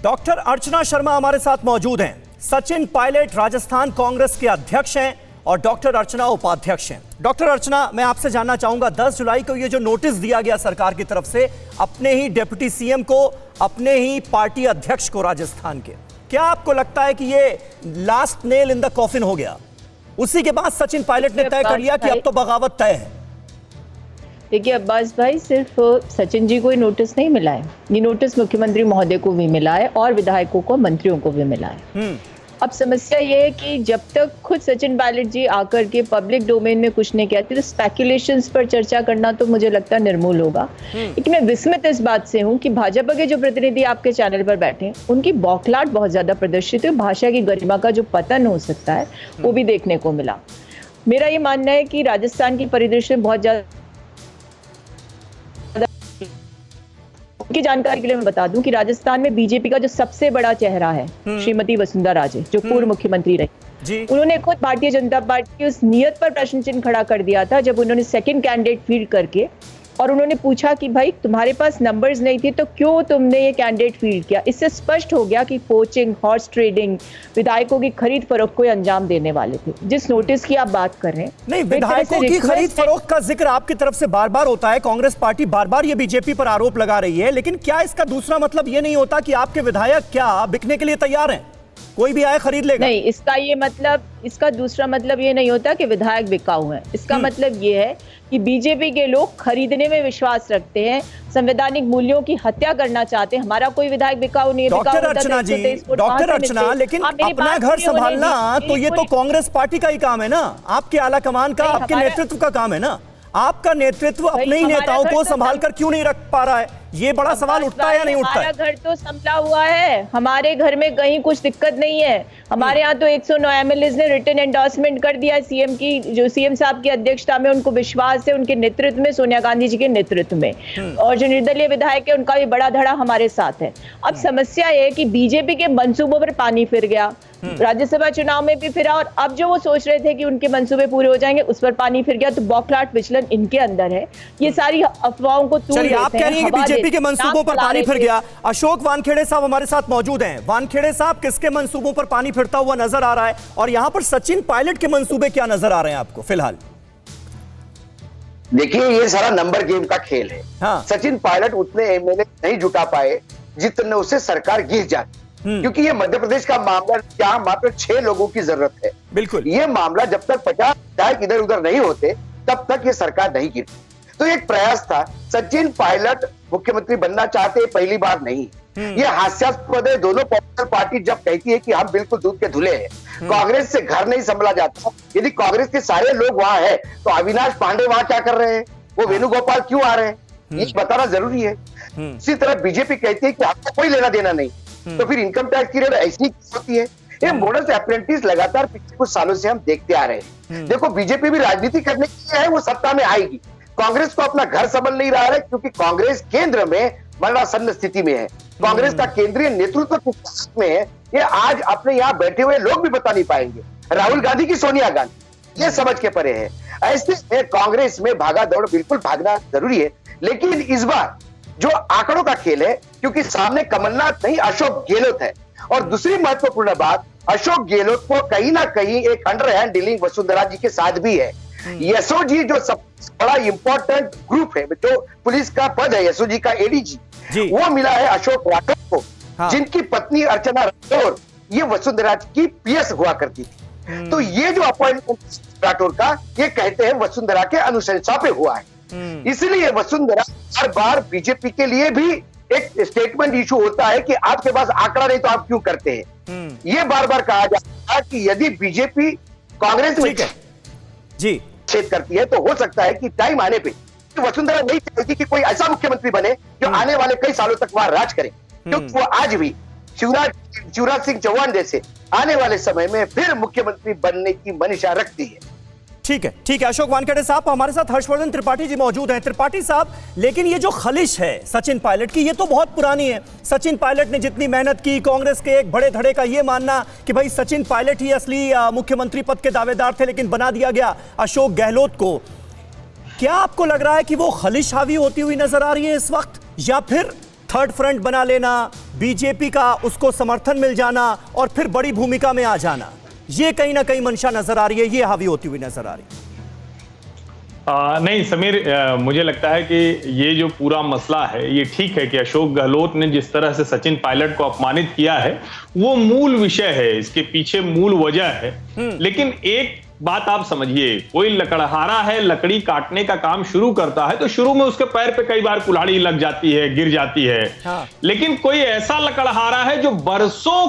डॉक्टर अर्चना शर्मा हमारे साथ मौजूद हैं। सचिन पायलट राजस्थान कांग्रेस के अध्यक्ष हैं और डॉक्टर अर्चना उपाध्यक्ष हैं। डॉक्टर अर्चना, मैं आपसे जानना चाहूंगा, 10 जुलाई को ये जो नोटिस दिया गया सरकार की तरफ से अपने ही डिप्टी सीएम को, अपने ही पार्टी अध्यक्ष को राजस्थान के, क्या आपको लगता है कि ये last nail in the coffin हो गया? उसी के बाद सचिन पायलट ने तय कर लिया कि अब तो बगावत तय है। देखिए अब्बास भाई, सिर्फ सचिन जी को ही नोटिस नहीं मिला है, ये नोटिस मुख्यमंत्री महोदय को भी मिला है और विधायकों को, मंत्रियों को भी मिला है। अब समस्या ये है कि जब तक खुद सचिन पायलट जी आकर के पब्लिक डोमेन में कुछ नहीं कहते, तो स्पेकुलेशंस पर चर्चा करना तो मुझे लगता है निर्मूल होगा। लेकिन मैं विस्मित इस बात से हूँ कि भाजपा के जो प्रतिनिधि आपके चैनल पर बैठे हैं, उनकी बौखलाहट बहुत ज्यादा प्रदर्शित है। भाषा की गरिमा का जो पतन हो सकता है वो भी देखने को मिला। मेरा ये मानना है कि राजस्थान की परिदृश्य में बहुत ज्यादा की जानकारी के लिए मैं बता दूं कि राजस्थान में बीजेपी का जो सबसे बड़ा चेहरा है श्रीमती वसुंधरा राजे, जो पूर्व मुख्यमंत्री रही, उन्होंने खुद भारतीय जनता पार्टी की उस नियत पर प्रश्न चिन्ह खड़ा कर दिया था जब उन्होंने सेकंड कैंडिडेट फील्ड करके और उन्होंने पूछा कि भाई तुम्हारे पास नंबर्स नहीं थे तो क्यों तुमने ये कैंडिडेट फील्ड किया। इससे स्पष्ट हो गया कि पोचिंग, हॉर्स ट्रेडिंग, विधायकों की खरीद फरोख्त को अंजाम देने वाले थे। जिस नोटिस की आप बात कर रहे हैं, नहीं, विधायकों की खरीद फरोख्त का जिक्र आपकी तरफ से बार बार होता है, कांग्रेस पार्टी बार बार ये बीजेपी पर आरोप लगा रही है, लेकिन क्या इसका दूसरा मतलब ये नहीं होता कि आपके विधायक क्या बिकने के लिए तैयार हैं, कोई भी आए खरीद लेगा? नहीं, इसका दूसरा मतलब ये नहीं होता कि विधायक बिकाऊ हैं। इसका मतलब ये है कि बीजेपी के लोग खरीदने में विश्वास रखते हैं, संवैधानिक मूल्यों की हत्या करना चाहते हैं। हमारा कोई विधायक बिकाऊ नहीं है। डॉक्टर अर्चना, लेकिन अपना घर संभालना तो ये तो कांग्रेस पार्टी का ही काम है ना, आपके आला कमान का, आपके नेतृत्व का काम है ना। आपका नेतृत्व अपने ही नेताओं को संभाल कर क्यों नहीं रख पा रहा है, ये बड़ा सवाल उठता है या नहीं उठता है? हमारा घर तो संभला हुआ है, हमारे घर में कहीं कुछ दिक्कत नहीं है। हमारे यहाँ तो 109 एमएलएज ने रिटन एंडोर्समेंट कर दिया है सीएम की, जो सीएम साहब की अध्यक्षता में उनको विश्वास है, उनके नेतृत्व में, सोनिया गांधी जी के नेतृत्व में। और जो निर्दलीय विधायक है उनका भी बड़ा धड़ा हमारे साथ है। अब समस्या ये है कि बीजेपी के मंसूबों पर पानी फिर गया, राज्यसभा चुनाव में भी फिरा, और अब जो वो सोच रहे थे कि उनके मंसूबे पूरे हो जाएंगे उस पर पानी फिर गया। तो बौखलाहट विचलन इनके अंदर है, ये सारी अफवाहों को तूल देते हैं। आप कह रही हैं कि बीजेपी के मंसूबों पर पानी फिर गया। अशोक वानखेड़े साहब हमारे साथ मौजूद हैं। वानखेड़े साहब, किसके मंसूबों पर पानी फिरता हुआ नजर आ रहा है, और यहां पर सचिन पायलट के मंसूबे क्या नजर आ रहे हैं आपको फिलहाल? देखिए, ये सारा नंबर गेम का खेल है। हाँ। सचिन पायलट उतने एमएलए नहीं जुटा पाए जितने उसे सरकार गिर जाती, क्योंकि ये मध्य प्रदेश का मामला, जहां मात्र 6 लोगों की जरूरत है। बिल्कुल, ये मामला जब तक 50 विधायक इधर उधर नहीं होते तब तक ये सरकार नहीं गिरती। तो एक प्रयास था, सचिन पायलट मुख्यमंत्री बनना चाहते, पहली बार नहीं। ये हास्यास्पद है, दोनों पॉपुलर पार्टी जब कहती है कि हम बिल्कुल दूध के धुले हैं, कांग्रेस से घर नहीं संभला जाता। यदि कांग्रेस के सारे लोग वहां है तो अविनाश पांडे वहां क्या कर रहे हैं, वो वेणुगोपाल क्यों आ रहे हैं, ये बताना जरूरी है। इसी तरह बीजेपी कहती है कि आपको कोई लेना देना नहीं, तो फिर इनकम टैक्स की रेट ऐसी होती है। ये मॉडल अप्रेंटिस लगातार पिछले कुछ सालों से हम देखते आ रहे हैं। देखो, बीजेपी भी राजनीति करने के लिए है, वो सत्ता में आएगी। कांग्रेस को अपना घर संभल नहीं रहा है, क्योंकि कांग्रेस केंद्र में मरणासन्न स्थिति में है। कांग्रेस का केंद्रीय नेतृत्व किस स्थिति में है, ये आज अपने यहाँ बैठे हुए लोग भी बता नहीं पाएंगे। राहुल गांधी की सोनिया गांधी, ये समझ के परे है। ऐसे में कांग्रेस में भागा दौड़ बिल्कुल भागना जरूरी है, लेकिन इस बार जो आंकड़ों का खेल है, क्योंकि सामने कमलनाथ नहीं अशोक गहलोत है। और दूसरी महत्वपूर्ण बात, अशोक गहलोत को कहीं ना कहीं एक अंडर हैंड डीलिंग वसुंधरा जी के साथ भी है। यशो जी जो सबसे बड़ा इंपॉर्टेंट ग्रुप है, जो पुलिस का पद है, यशो जी का एडीजी, वो मिला है अशोक राठौर को। हाँ। जिनकी पत्नी अर्चना राठौर ये वसुंधरा की पीएस हुआ करती थी। तो ये जो अपॉइंटमेंट राठौर का, ये कहते हैं वसुंधरा के अनुशंसा पे हुआ है। इसलिए वसुंधरा हर बार बीजेपी के लिए भी एक स्टेटमेंट इशू होता है कि आपके पास आंकड़ा नहीं तो आप क्यों करते हैं। ये बार बार कहा जाता है कि यदि बीजेपी कांग्रेस में जी छेद करती है तो हो सकता है कि टाइम आने पे वसुंधरा नहीं चाहती कि कोई ऐसा मुख्यमंत्री बने जो आने वाले कई सालों तक वहां राज करे, क्योंकि वो आज भी शिवराज सिंह चौहान जैसे आने वाले समय में फिर मुख्यमंत्री बनने की मंशा रखती है। ठीक है, ठीक है अशोक वानखेड़े साहब। हमारे साथ हर्षवर्धन त्रिपाठी जी मौजूद हैं। त्रिपाठी साहब, लेकिन ये जो खलिश है सचिन पायलट की, ये तो बहुत पुरानी है। सचिन पायलट ने जितनी मेहनत की, कांग्रेस के एक बड़े धड़े का ये मानना कि भाई सचिन पायलट ही असली मुख्यमंत्री पद के दावेदार थे, लेकिन बना दिया गया अशोक गहलोत को। क्या आपको लग रहा है कि वो खलिश हावी होती हुई नजर आ रही है इस वक्त, या फिर थर्ड फ्रंट बना लेना, बीजेपी का उसको समर्थन मिल जाना और फिर बड़ी भूमिका में आ जाना, ये कहीं ना कहीं मंशा नजर आ रही है, ये हावी होती हुई नजर आ रही है? नहीं समीर, मुझे लगता है कि ये जो पूरा मसला है, ये ठीक है कि अशोक गहलोत ने जिस तरह से सचिन पायलट को अपमानित किया है वो मूल विषय है, इसके पीछे मूल वजह है। लेकिन एक बात आप समझिए, कोई लकड़हारा है, लकड़ी काटने का काम शुरू करता है तो शुरू में उसके पैर पे कई बार कुल्हाड़ी लग जाती है, गिर जाती है। हाँ। लेकिन कोई ऐसा लकड़हारा है जो बरसों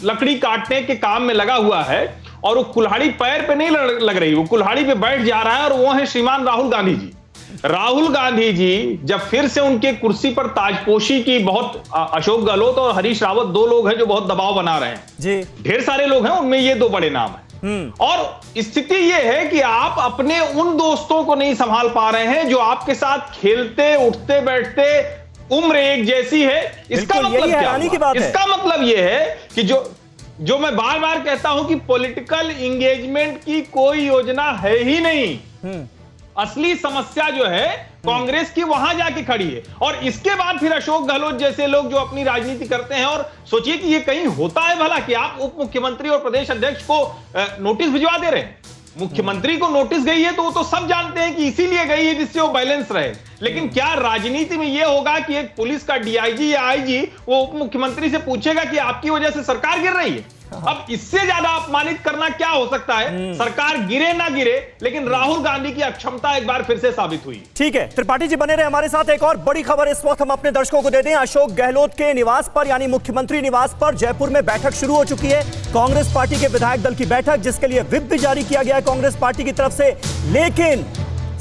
लकड़ी काटने के काम में लगा हुआ है और वो कुल्हाड़ी पैर पे नहीं लग रही, वो कुल्हाड़ी पे बैठ जा रहा है, और वो है श्रीमान राहुल गांधी जी। राहुल गांधी जी जब फिर से उनके कुर्सी पर ताजपोशी की, बहुत अशोक गहलोत और हरीश रावत 2 लोग हैं जो बहुत दबाव बना रहे हैं जी, ढेर सारे लोग हैं, उनमें ये 2 बड़े नाम है। और स्थिति यह है कि आप अपने उन दोस्तों को नहीं संभाल पा रहे हैं जो आपके साथ खेलते, उठते, बैठते, उम्र एक जैसी है। इसका मतलब क्या हुआ? इसका मतलब यह है कि जो मैं बार बार कहता हूं कि पॉलिटिकल एंगेजमेंट की कोई योजना है ही नहीं। असली समस्या जो है कांग्रेस की वहां जाके खड़ी है। और इसके बाद फिर अशोक गहलोत जैसे लोग जो अपनी राजनीति करते हैं, और सोचिए कि ये कहीं होता है भला कि आप उप मुख्यमंत्री और प्रदेश अध्यक्ष को नोटिस भिजवा दे रहे हैं। मुख्यमंत्री को नोटिस गई है तो वो तो सब जानते हैं कि इसीलिए गई है जिससे वो बैलेंस रहे। लेकिन क्या राजनीति में यह होगा कि एक पुलिस का डीआईजी या आईजी वो उप मुख्यमंत्री से पूछेगा कि आपकी वजह से सरकार गिर रही है? अब इससे ज्यादा अपमानित करना क्या हो सकता है? सरकार गिरे ना गिरे, लेकिन राहुल गांधी की अक्षमता एक बार फिर से साबित हुई। ठीक है, त्रिपाठी जी बने रहे हमारे साथ। एक और बड़ी खबर इस वक्त हम अपने दर्शकों को दे दें। अशोक गहलोत के निवास पर यानी मुख्यमंत्री निवास पर जयपुर में बैठक शुरू हो चुकी है। कांग्रेस पार्टी के विधायक दल की बैठक, जिसके लिए व्हिप भी जारी किया गया है कांग्रेस पार्टी की तरफ से। लेकिन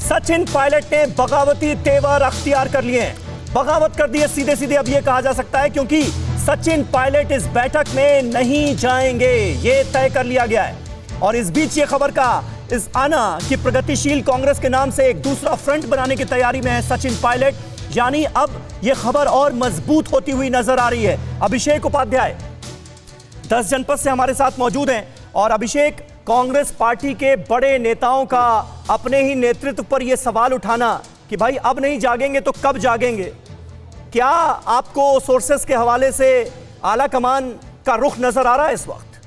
सचिन पायलट ने बगावती तेवर अख्तियार कर लिए हैं, बगावत कर दी है सीधे सीधे, अब यह कहा जा सकता है, क्योंकि सचिन पायलट इस बैठक में नहीं जाएंगे, ये तय कर लिया गया है। और इस बीच ये खबर का इस आना कि प्रगतिशील कांग्रेस के नाम से एक दूसरा फ्रंट बनाने की तैयारी में है सचिन पायलट, यानी अब यह खबर और मजबूत होती हुई नजर आ रही है। अभिषेक उपाध्याय 10 जनपद से हमारे साथ मौजूद हैं। और अभिषेक, कांग्रेस पार्टी के बड़े नेताओं का अपने ही नेतृत्व पर यह सवाल उठाना कि भाई अब नहीं जागेंगे तो कब जागेंगे, क्या आपको सोर्सेस के हवाले से आला कमान का रुख नजर आ रहा है इस वक्त?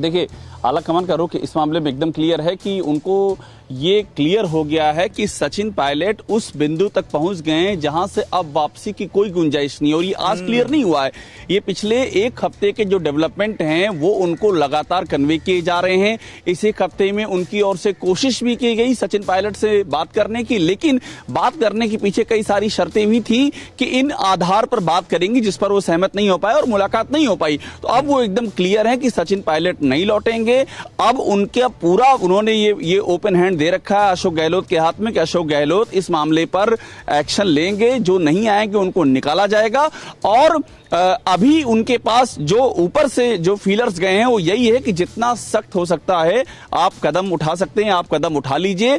देखिए, आला कमान का रुख इस मामले में एकदम क्लियर है कि उनको ये क्लियर हो गया है कि सचिन पायलट उस बिंदु तक पहुंच गए हैं जहां से अब वापसी की कोई गुंजाइश नहीं। और ये आज क्लियर नहीं हुआ है, ये पिछले एक हफ्ते के जो डेवलपमेंट हैं वो उनको लगातार कन्वे किए जा रहे हैं। इस एक हफ्ते में उनकी ओर से कोशिश भी की गई सचिन पायलट से बात करने की, लेकिन बात करने के पीछे कई सारी शर्तें भी थी कि इन आधार पर बात करेंगी जिस पर वो सहमत नहीं हो पाए और मुलाकात नहीं हो पाई। तो अब वो एकदम क्लियर है कि सचिन पायलट नहीं लौटेंगे। अब उनका पूरा उन्होंने ये ओपन हैंड दे रखा है अशोक गहलोत के हाथ में कि अशोक गहलोत इस मामले पर एक्शन लेंगे, जो नहीं आएंगे उनको निकाला जाएगा। और अभी उनके पास जो ऊपर से जो फीलर्स गए हैं वो यही है कि जितना सख्त हो सकता है आप कदम उठा सकते हैं, आप कदम उठा लीजिए।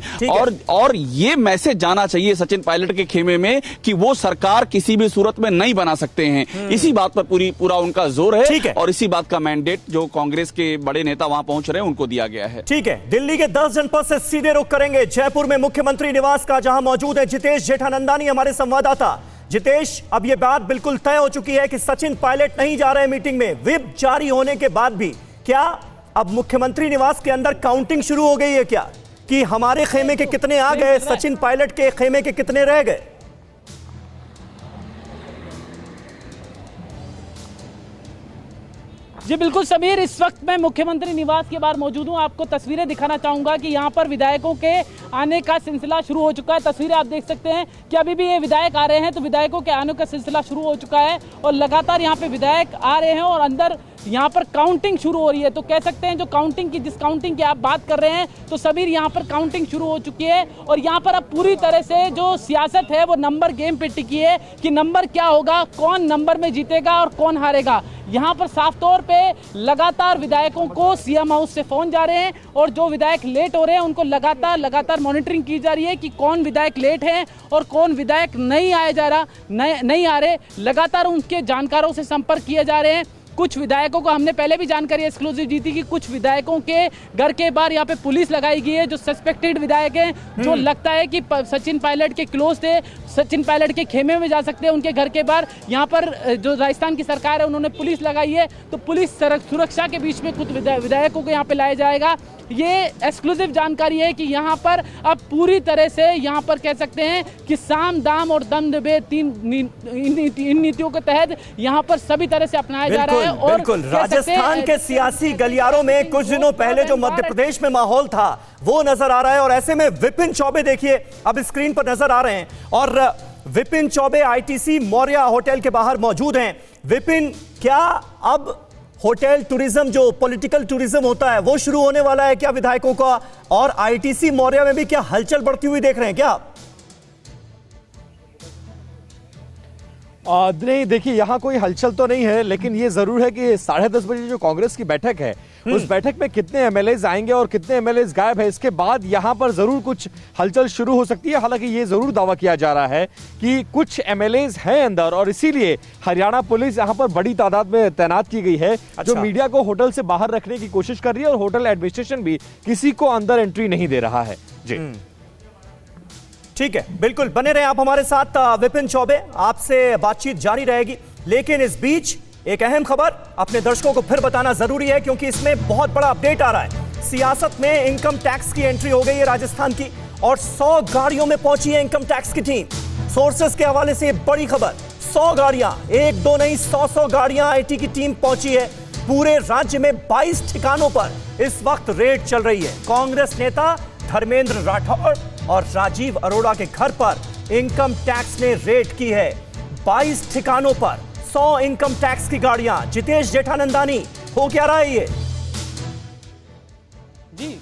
और ये मैसेज जाना चाहिए सचिन पायलट के खेमे में कि वो सरकार किसी भी सूरत में नहीं बना सकते हैं। इसी बात पर पूरा उनका जोर है और इसी बात का मैंडेट जो कांग्रेस के बड़े नेता वहां पहुंच रहे हैं उनको दिया गया है। ठीक है, दिल्ली के 10 जनपद से सीधे रुख करेंगे जयपुर में मुख्यमंत्री निवास का, जहां मौजूद है जितेश जेठानंदानी हमारे संवाददाता। जितेश, अब यह बात बिल्कुल तय हो चुकी है कि सचिन पायलट नहीं जा रहे हैं मीटिंग में। व्हिप जारी होने के बाद भी क्या अब मुख्यमंत्री निवास के अंदर काउंटिंग शुरू हो गई है क्या, कि हमारे खेमे के कितने आ गए, सचिन पायलट के खेमे के कितने रह गए? जी बिल्कुल समीर, इस वक्त मैं मुख्यमंत्री निवास के बाहर मौजूद हूं। आपको तस्वीरें दिखाना चाहूंगा कि यहां पर विधायकों के आने का सिलसिला शुरू हो चुका है। तस्वीरें आप देख सकते हैं कि अभी भी ये विधायक आ रहे हैं, तो विधायकों के आने का सिलसिला शुरू हो चुका है और लगातार यहां पे विधायक आ रहे हैं और अंदर यहाँ पर काउंटिंग शुरू हो रही है। तो कह सकते हैं जो काउंटिंग की, जिस काउंटिंग की आप बात कर रहे हैं, तो समीर यहाँ पर काउंटिंग शुरू हो चुकी है और यहाँ पर अब पूरी तरह से जो सियासत है वो नंबर गेम पे टिकी है कि नंबर क्या होगा, कौन नंबर में जीतेगा और कौन हारेगा। यहाँ पर साफ तौर पे लगातार विधायकों को सीएम हाउस से फोन जा रहे हैं और जो विधायक लेट हो रहे हैं उनको लगातार मॉनिटरिंग की जा रही है कि कौन विधायक लेट है और कौन विधायक नहीं आया जा रहा, नहीं आ रहे। लगातार उनके जानकारों से संपर्क किए जा रहे हैं। कुछ विधायकों को हमने पहले भी जानकारी एक्सक्लूसिव दी थी कि कुछ विधायकों के घर के बाहर यहाँ पे पुलिस लगाई गई है, जो सस्पेक्टेड विधायक हैं, जो लगता है कि सचिन पायलट के क्लोज थे, सचिन पायलट के खेमे में जा सकते हैं, उनके घर के बाहर यहाँ पर जो राजस्थान की सरकार है उन्होंने पुलिस लगाई है। तो पुलिस सुरक्षा के बीच में कुछ विधायकों को यहाँ पे लाया जाएगा। ये एक्सक्लूसिव जानकारी है कि यहाँ पर अब पूरी तरह से यहाँ पर कह सकते हैं कि साम दाम और दम दबे इन नीतियों के तहत यहाँ पर सभी तरह से अपनाया जा रहा है। और बिल्कुल राजस्थान के सियासी गलियारों में कुछ दिनों पहले जो मध्य प्रदेश में माहौल था वो नजर आ रहा है और ऐसे में विपिन चौबे देखिए अब स्क्रीन पर नजर आ रहे हैं और विपिन चौबे आईटीसी मौर्या होटल के बाहर मौजूद हैं। विपिन, क्या अब होटल टूरिज्म जो पॉलिटिकल टूरिज्म होता है वो शुरू होने वाला है क्या विधायकों का, और आईटीसी मौर्या में भी क्या हलचल बढ़ती हुई देख रहे हैं क्या? नहीं, देखिए यहाँ कोई हलचल तो नहीं है, लेकिन ये जरूर है कि 10:30 बजे जो कांग्रेस की बैठक है उस बैठक में कितने एमएलएज आएंगे और कितने एमएलएज गायब है, इसके बाद यहाँ पर जरूर कुछ हलचल शुरू हो सकती है। हालांकि ये जरूर दावा किया जा रहा है कि कुछ एमएलएज हैं अंदर और इसीलिए हरियाणा पुलिस यहाँ पर बड़ी तादाद में तैनात की गई है, जो मीडिया को होटल से बाहर रखने की कोशिश कर रही है और होटल एडमिनिस्ट्रेशन भी किसी को अंदर एंट्री नहीं दे रहा है। जी ठीक है, बिल्कुल बने रहे आप हमारे साथ। विपिन चौबे, आपसे बातचीत जारी रहेगी, लेकिन इस बीच एक अहम खबर अपने दर्शकों को फिर बताना जरूरी है, क्योंकि इसमें बहुत बड़ा अपडेट आ रहा है। सियासत में इनकम टैक्स की एंट्री हो गई है राजस्थान की, और 100 गाड़ियों में पहुंची है इनकम टैक्स की टीम। सोर्सेस के हवाले से बड़ी खबर, 100 गाड़ियां, 1-2 नहीं 100 गाड़ियां आईटी की टीम पहुंची है। पूरे राज्य में 22 ठिकानों पर इस वक्त रेड चल रही है। कांग्रेस नेता धर्मेंद्र राठौड़ और राजीव अरोड़ा के घर पर इनकम टैक्स ने रेड की है। 22 ठिकानों पर 100 इनकम टैक्स की गाड़ियां। जितेश जेठानंदानी, हो क्या रहा है ये? जी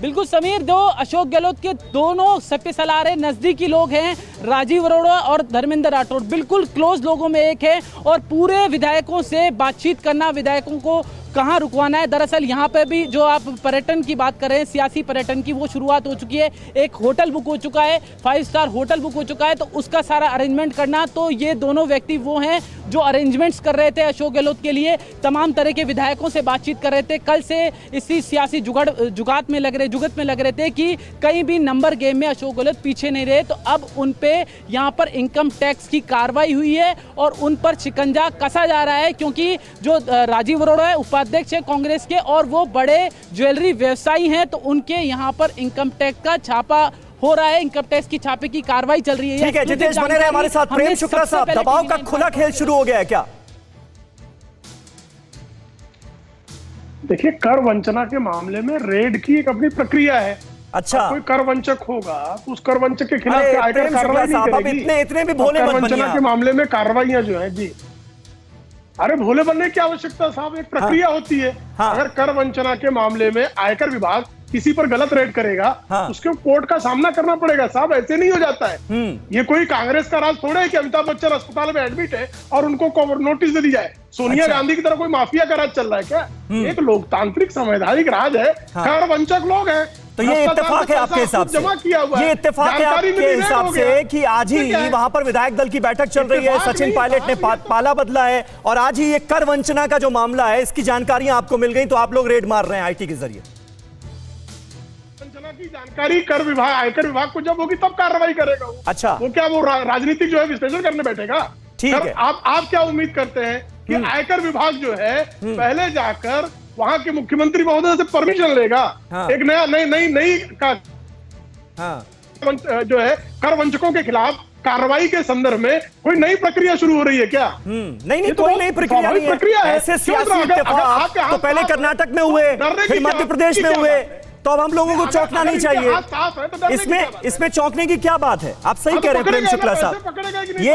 बिल्कुल समीर, जो अशोक गहलोत के दोनों सपे सलारे नजदीकी लोग हैं, राजीव अरोड़ा और धर्मेंद्र राठौड़, बिल्कुल क्लोज लोगों में एक है, और पूरे विधायकों से बातचीत करना, विधायकों को कहाँ रुकवाना है। दरअसल यहाँ पे भी जो आप पर्यटन की बात कर रहे हैं, सियासी पर्यटन की, वो शुरुआत हो चुकी है। एक होटल बुक हो चुका है, 5 स्टार होटल बुक हो चुका है, तो उसका सारा अरेंजमेंट करना। तो ये दोनों व्यक्ति वो हैं जो अरेंजमेंट्स कर रहे थे अशोक गहलोत के लिए, तमाम तरह के विधायकों से बातचीत कर रहे थे। कल से इसी सियासी जुगात में लग रहे थे कि कहीं भी नंबर गेम में अशोक गहलोत पीछे नहीं रहे। तो अब उन पे यहाँ पर इनकम टैक्स की कार्रवाई हुई है और उन पर शिकंजा कसा जा रहा है, क्योंकि जो राजीव अरोड़ा है, उपाध्यक्ष है कांग्रेस के, और वो बड़े ज्वेलरी व्यवसायी हैं, तो उनके यहाँ पर इनकम टैक्स का छापा हो रहा है, इनकम टैक्स की छापे की कार्रवाई चल रही है। ठीक है, जितेश बने रहे हमारे साथ। प्रेम शुक्ला साहब, दबाव का खुला खेल शुरू हो गया है क्या? देखिए, कर वंचना के मामले में रेड की एक अपनी प्रक्रिया है। अच्छा, कोई कर वंचक होगा तो उस कर वंचक के खिलाफ आयकर कार्रवाई नहीं करेगी। इतने भी भोले मत बनिए। वंचना के मामले में कार्रवाइयां जो है, जी अरे भोले बनने की आवश्यकता साहब, एक प्रक्रिया होती है। अगर कर वंचना के मामले में आयकर विभाग किसी पर गलत रेड करेगा, उसके कोर्ट का सामना करना पड़ेगा साहब, ऐसे नहीं हो जाता है। ये कोई कांग्रेस का राज थोड़ा है कि अमिताभ बच्चन अस्पताल में एडमिट है और उनको नोटिस दे दी जाए। सोनिया गांधी की तरह कोई माफिया का राज चल रहा है क्या? एक लोकतांत्रिक संवैधानिक राज है, कर वंचक लोग हैं। तो ये इत्तेफाक है आपके हिसाब से, ये इत्तेफाक है आपके हिसाब से कि आज ही वहां पर विधायक दल की बैठक चल रही है, सचिन पायलट ने पाला बदला है, और आज ही ये कर वंचना का जो मामला है, इसकी जानकारियां आपको मिल गई, तो आप लोग रेड मार रहे हैं आईटी के जरिए। वंचना की जानकारी कर विभाग, आयकर विभाग को जब होगी तब कार्रवाई करेगा वो। अच्छा, वो क्या वो राजनीतिक जो है विश्लेषण करने बैठेगा? ठीक है। आप क्या उम्मीद करते हैं कि आयकर विभाग जो है पहले जाकर वहां के मुख्यमंत्री महोदय से परमिशन लेगा? एक नई जो है कर वंचकों के खिलाफ कार्रवाई के संदर्भ में कोई नई प्रक्रिया शुरू हो रही है क्या? नहीं, कोई नई प्रक्रिया है। ऐसे सियासी इत्तेफाक तो पहले कर्नाटक में हुए, फिर मध्य प्रदेश में हुए, तो अब हम लोगों को चौंकना नहीं चाहिए। इसमें चौंकने की क्या बात है? आप सही कह रहे हैं प्रेम शुक्ला साहब, ये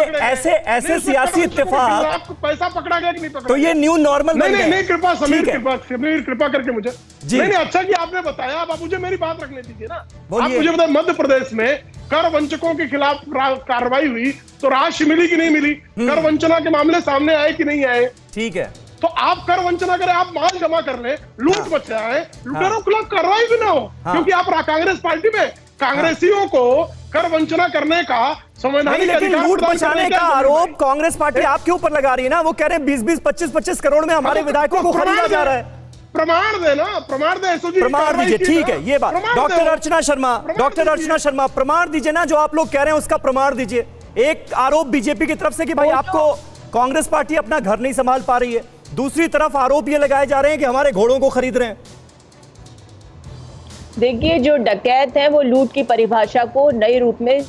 ऐसे सियासी इत्तेफाक, पैसा पकड़ा गया कि नहीं पकड़ा? तो ये न्यू नॉर्मल बन गया। नहीं, कृपा करके मुझे नहीं, अच्छा कि आपने बताया। अब आप मुझे मेरी बात रखने दीजिए ना। आप मुझे बताए, मध्य प्रदेश में कर वंचकों के खिलाफ कार्रवाई हुई तो राशि मिली कि नहीं मिली? कर वंचना के मामले सामने आए कि नहीं आए? ठीक है, तो आप कर वंचना करें, आप माल जमा कर ले, लूट मचाए, लुटेरों के खिलाफ कार्रवाई भी ना हो, क्योंकि आप कांग्रेस पार्टी में कांग्रेसियों को कर वंचना करने का संवैधानिक अधिकार, लूट मचाने का आरोप कांग्रेस पार्टी आपके ऊपर लगा रही है ना। वो कह रहे हैं 20-20, 25-25 करोड़ में हमारे विधायकों को खरीदा जा रहा है। प्रमाण देना, प्रमाण दे, प्रमाण दीजिए। ठीक है, ये बात डॉक्टर अर्चना शर्मा, प्रमाण दीजिए ना, जो आप लोग कह रहे हैं उसका प्रमाण दीजिए। एक आरोप बीजेपी की तरफ से कि भाई आपको कांग्रेस पार्टी अपना घर नहीं संभाल पा रही है, दूसरी तरफ आरोप ये लगाए जा रहे हैं कि हमारे घोड़ों को खरीद रहे हैं। देखिए, जो डकैत हैं वो लूट की परिभाषा को नए रूप में,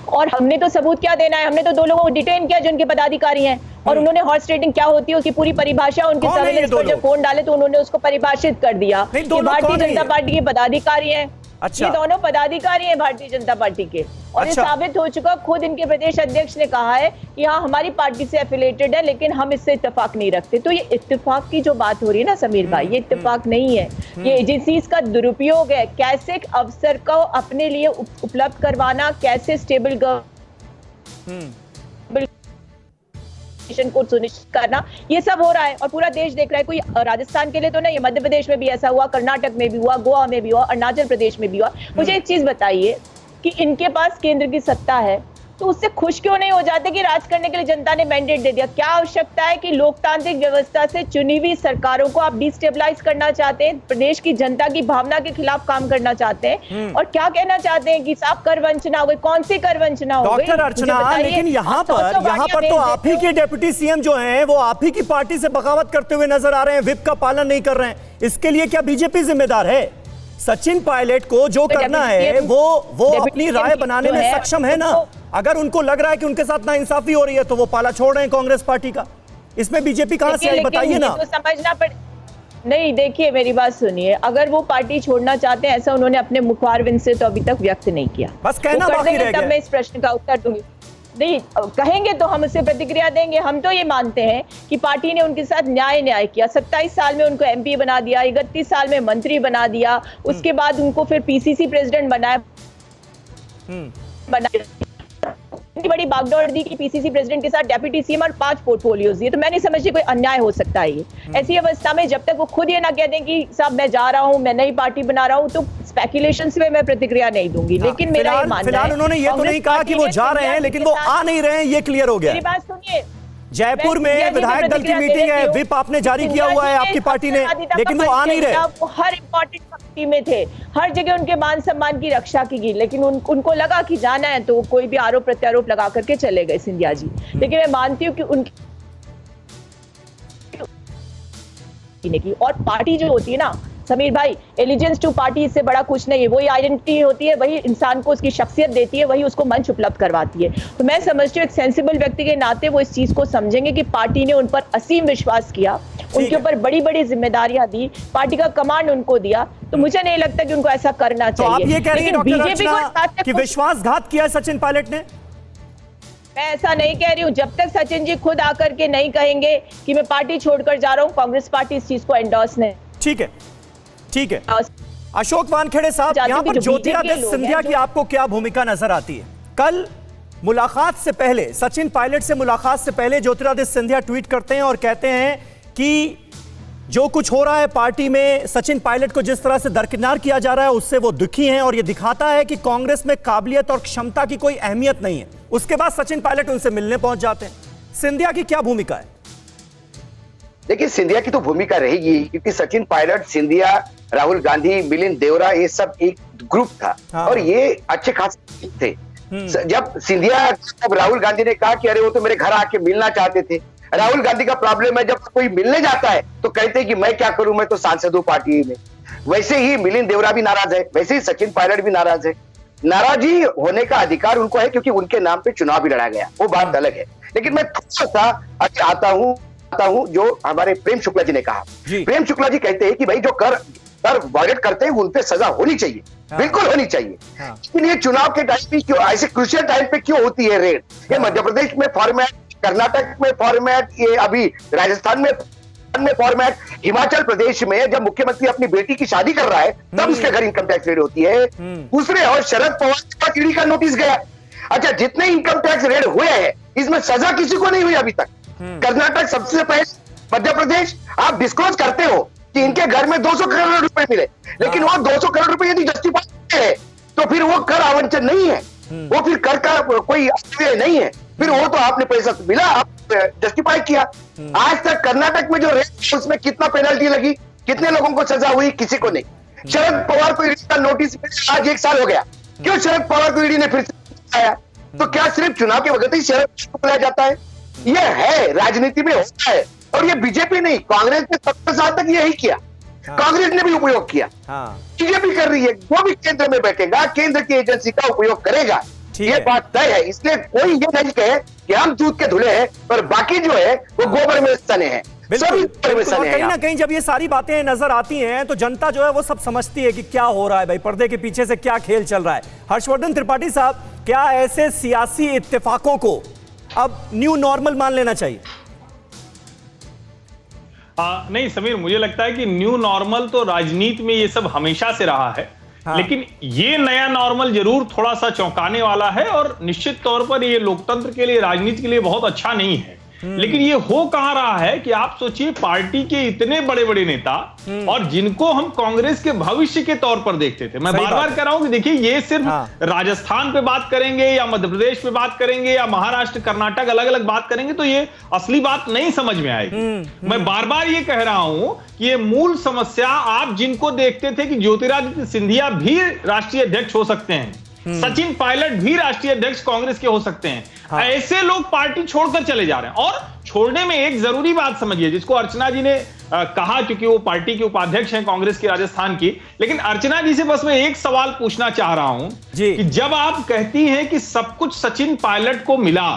और हमने तो सबूत क्या देना है? हमने तो 2 लोगों को डिटेन किया जो उनके पदाधिकारी हैं, और उन्होंने हॉर्स ट्रेडिंग क्या होती है उसकी पूरी परिभाषा उनके सर्वेलेंस पर जब फोन डाले तो उन्होंने उसको परिभाषित कर दिया कि भारतीय जनता पार्टी के पदाधिकारी हैं। ये दोनों पदाधिकारी हैं भारतीय जनता पार्टी के। और ये साबित हो चुका, खुद इनके प्रदेश अध्यक्ष ने कहा है कि हाँ हमारी पार्टी से एफिलेटेड है लेकिन हम इससे इत्तेफाक नहीं रखते। तो ये इत्तेफाक की जो बात हो रही है ना समीर भाई, ये इत्तेफाक नहीं है, ये एजेंसीज का दुरुपयोग है। कैसे अफसर को अपने लिए उपलब्ध करवाना, कैसे स्टेबल को सुनिश्चित करना, ये सब हो रहा है और पूरा देश देख रहा है। कोई राजस्थान के लिए तो नहीं, मध्य प्रदेश में भी ऐसा हुआ, कर्नाटक में भी हुआ, गोवा में भी हुआ, अरुणाचल प्रदेश में भी हुआ। मुझे एक चीज बताइए कि इनके पास केंद्र की सत्ता है तो उससे खुश क्यों नहीं हो जाते कि राज करने के लिए जनता ने मैंडेट दे दिया? क्या आवश्यकता है कि लोकतांत्रिक व्यवस्था से चुनी हुई सरकारों को आप डिस्टेबलाइज करना चाहते हैं, प्रदेश की जनता की भावना के खिलाफ काम करना चाहते हैं और क्या कहना चाहते हैं कि साहब कर वंचना हो गई? कौन सी कर वंचना हो गई? डॉक्टर अर्चना, लेकिन यहाँ पर तो आप ही के डेप्यूटी सीएम जो हैं वो आप ही की पार्टी से बगावत करते हुए नजर आ रहे हैं, व्हिप का पालन नहीं कर रहे हैं। इसके लिए क्या बीजेपी जिम्मेदार है? सचिन पायलट को जो करना है वो अपनी राय बनाने में सक्षम है ना। अगर उनको लग रहा है कि उनके साथ नाइंसाफी हो रही है तो वो पाला छोड़ रहे हैं कांग्रेस पार्टी का। इसमें बीजेपी कहां से आई बताइए ना। तो समझना नहीं, देखिए मेरी बात सुनिए, अगर वो पार्टी छोड़ना चाहते हैं, ऐसा उन्होंने अपने मुखारविंद से तो अभी तक व्यक्त नहीं किया। बस कहना बाकी रह गया। तब मैं इस प्रश्न का उत्तर दूंगी। नहीं कहेंगे तो हम उससे प्रतिक्रिया देंगे। हम तो ये मानते हैं कि पार्टी ने उनके साथ न्याय किया। 27 साल में उनको एमपी बना दिया, 31 साल में मंत्री बना दिया, उसके बाद उनको फिर पीसीसी प्रेसिडेंट बनाया। बड़ी बागडोर दी कि पीसीसी प्रेसिडेंट के साथ डेप्यूटी सीएम और 5 पोर्टफोलियोज दिए। तो मैं नहीं समझती कोई अन्याय हो सकता है ये। ऐसी अवस्था में जब तक वो खुद ये ना कह दें कि साहब मैं जा रहा हूं, मैं नई पार्टी बना रहा हूं, तो स्पेकुलेशन से मैं प्रतिक्रिया नहीं दूंगी। लेकिन मेरा ये मानना है, फिलहाल उन्होंने ये तो नहीं कहा कि वो जा रहे हैं, लेकिन वो आ नहीं रहे हैं, ये क्लियर हो गया। मेरी बात सुनिए, जयपुर में विधायक दल की मीटिंग है, व्हिप आपने जारी किया हुआ है आपकी पार्टी ने, लेकिन वो आ नहीं रहे। वो हर इंपॉर्टेंट पार्टी में थे, हर जगह उनके मान सम्मान की रक्षा की गई, लेकिन उनको लगा कि जाना है तो कोई भी आरोप प्रत्यारोप लगा करके चले गए सिंधिया जी। लेकिन मैं मानती हूँ कि उनकी और पार्टी जो होती है ना समीर भाई, एलिजेंस टू पार्टी इससे बड़ा कुछ नहीं है। वही आइडेंटिटी होती है, वही इंसान को उसकी शख्सियत देती है, वही उसको मंच उपलब्ध करवाती है। तो मैं समझती हूँ एक सेंसिबल व्यक्ति के नाते वो इस चीज को समझेंगे कि पार्टी ने उन पर असीम विश्वास किया, उनके ऊपर बड़ी बड़ी जिम्मेदारियां दी, पार्टी का कमांड उनको दिया। तो मुझे नहीं लगता कि उनको ऐसा करना चाहिए। तो आप ये कह रही हैं बीजेपी को कि विश्वासघात किया सचिन पायलट ने? मैं ऐसा नहीं कह रही हूँ। जब तक सचिन जी खुद आकर के नहीं कहेंगे कि मैं पार्टी छोड़कर जा रहा हूँ, कांग्रेस पार्टी इस चीज को एंडोर्स नहीं। ठीक है अशोक वानखेड़े साहब, यहाँ पर ज्योतिरादित्य सिंधिया की आपको क्या भूमिका नजर आती है? कल मुलाकात से पहले, सचिन पायलट से मुलाकात से पहले ज्योतिरादित्य सिंधिया ट्वीट करते हैं और कहते हैं कि जो कुछ हो रहा है पार्टी में, सचिन पायलट को जिस तरह से दरकिनार किया जा रहा है उससे वो दुखी हैं और ये दिखाता है कि कांग्रेस में काबिलियत और क्षमता की कोई अहमियत नहीं है। उसके बाद सचिन पायलट उनसे मिलने पहुंच जाते हैं। सिंधिया की क्या भूमिका है? देखिए सिंधिया की तो भूमिका रहेगी, क्योंकि सचिन पायलट, सिंधिया, राहुल गांधी, मिलिंद देवरा, ये सब एक ग्रुप था। और ये अच्छे खासे थे। जब सिंधिया, जब राहुल गांधी ने कहा कि अरे वो तो मेरे घर आके मिलना चाहते थे। राहुल गांधी का प्रॉब्लम है, जब कोई मिलने जाता है तो कहते हैं कि मैं क्या करूं, मैं तो सांसद हूं पार्टी में। वैसे ही मिलिंद देवरा भी नाराज है, वैसे ही सचिन पायलट भी नाराज है। नाराजी होने का अधिकार उनको है क्योंकि उनके नाम पे चुनाव भी लड़ा गया, वो बात अलग है। लेकिन मैं थोड़ा सा आता हूं जो हमारे प्रेम शुक्ला जी ने कहा। प्रेम शुक्ला जी कहते हैं कि भाई जो कर वायलेट करते हैं उन पे सजा होनी चाहिए, बिल्कुल होनी चाहिए। लेकिन ये चुनाव के टाइम पे क्यों, ऐसे क्रूशियल टाइम पे क्यों होती है रेड? ये मध्य प्रदेश में फॉर्मेट, कर्नाटक में फॉर्मेट, ये अभी राजस्थान में फॉर्मेट, हिमाचल प्रदेश में जब मुख्यमंत्री अपनी बेटी की शादी कर रहा है तब उसके घर इनकम टैक्स रेड होती है। दूसरे और शरद पवार का ईडी का नोटिस गया। अच्छा, जितने इनकम टैक्स रेड हुए हैं इसमें सजा किसी को नहीं हुई अभी तक। कर्नाटक सबसे पहले, मध्य प्रदेश, आप डिस्क्लोज करते हो कि इनके घर में 200 करोड़ रुपए मिले, लेकिन वो 200 करोड़ रुपए यदि जस्टिफाई है तो फिर वो कर आवंटन नहीं है, वो फिर कर का कोई नहीं है, फिर वो तो आपने पैसा मिला, आप जस्टिफाई किया। आज तक कर्नाटक में जो रेट, उसमें कितना पेनल्टी लगी, कितने लोगों को सजा हुई, किसी को नहीं। शरद पवार को ईडी का नोटिस आज 1 साल हो गया, क्यों शरद पवार को ईडी ने फिर से आया? तो क्या सिर्फ चुनाव के वक्त ही शरद को बुलाया जाता है? ये है, राजनीति में होता है। और ये बीजेपी नहीं, कांग्रेस ने 70 साल तक यही किया। कांग्रेस ने भी उपयोग किया, बीजेपी कर रही है। वो भी केंद्र में बैठेगा, केंद्र की एजेंसी का उपयोग करेगा, ये बात तय है। इसलिए कोई ये नहीं कहे कि हम दूध के धुले हैं और बाकी जो है वो गोबर में सने हैं। सभी परमिशन है कहीं ना यहाँ। कहीं जब ये सारी बातें नजर आती हैं तो जनता जो है वो सब समझती है कि क्या हो रहा है भाई, पर्दे के पीछे से क्या खेल चल रहा है। हर्षवर्धन त्रिपाठी साहब, क्या ऐसे सियासी इत्तेफाकों को अब न्यू नॉर्मल मान लेना चाहिए? नहीं समीर, मुझे लगता है कि न्यू नॉर्मल तो राजनीति में ये सब हमेशा से रहा है। हाँ। लेकिन ये नया नॉर्मल जरूर थोड़ा सा चौंकाने वाला है और निश्चित तौर पर ये लोकतंत्र के लिए, राजनीति के लिए बहुत अच्छा नहीं है। लेकिन ये हो कहां रहा है कि आप सोचिए, पार्टी के इतने बड़े बड़े नेता और जिनको हम कांग्रेस के भविष्य के तौर पर देखते थे, मैं बार बार कह रहा हूं कि देखिए, ये सिर्फ राजस्थान पे बात करेंगे या मध्य प्रदेश पे बात करेंगे या महाराष्ट्र कर्नाटक अलग अलग बात करेंगे तो ये असली बात नहीं समझ में आएगी। मैं बार बार ये कह रहा हूं कि ये मूल समस्या, आप जिनको देखते थे कि ज्योतिरादित्य सिंधिया भी राष्ट्रीय अध्यक्ष हो सकते हैं, सचिन पायलट भी राष्ट्रीय अध्यक्ष कांग्रेस के हो सकते हैं, ऐसे लोग पार्टी छोड़कर चले जा रहे हैं। और छोड़ने में एक जरूरी बात समझिए, जिसको अर्चना जी ने कहा, क्योंकि वो पार्टी के उपाध्यक्ष हैं कांग्रेस की राजस्थान की, लेकिन अर्चना जी से बस मैं एक सवाल पूछना चाह रहा हूं कि जब आप कहती हैं कि सब कुछ सचिन पायलट को मिला,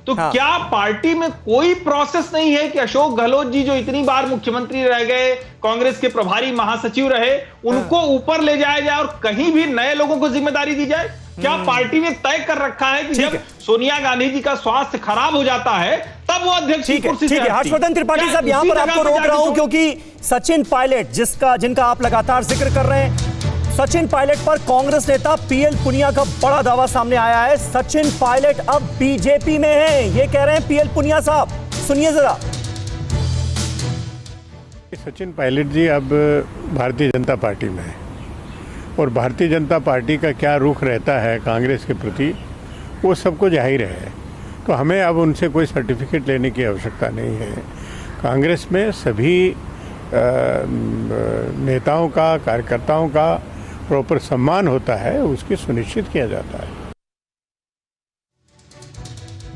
तो क्या पार्टी में कोई प्रोसेस नहीं है कि अशोक गहलोत जी जो इतनी बार मुख्यमंत्री रह गए, कांग्रेस के प्रभारी महासचिव रहे, उनको ऊपर ले जाया जाए और कहीं भी नए लोगों को जिम्मेदारी दी जाए? क्या पार्टी ने तय कर रखा है कि जब सोनिया गांधी जी का स्वास्थ्य खराब हो जाता है तब वो अध्यक्ष की कुर्सी से हटती है? हर्षवर्धन त्रिपाठी साहब, यहां पर आपको रोक रहा हूं क्योंकि सचिन पायलट जिनका आप लगातार जिक्र कर रहे हैं, सचिन पायलट पर कांग्रेस नेता पीएल पुनिया का बड़ा दावा सामने आया है। सचिन पायलट अब बीजेपी में हैं, ये कह रहे हैं पीएल पुनिया साहब, सुनिए जरा। सचिन पायलट जी अब भारतीय जनता पार्टी में है और भारतीय जनता पार्टी का क्या रुख रहता है कांग्रेस के प्रति वो सबको जाहिर है, तो हमें अब उनसे कोई सर्टिफिकेट लेने की आवश्यकता नहीं है। कांग्रेस में सभी नेताओं का, कार्यकर्ताओं का प्रॉपर सम्मान होता है, उसकी सुनिश्चित किया जाता है।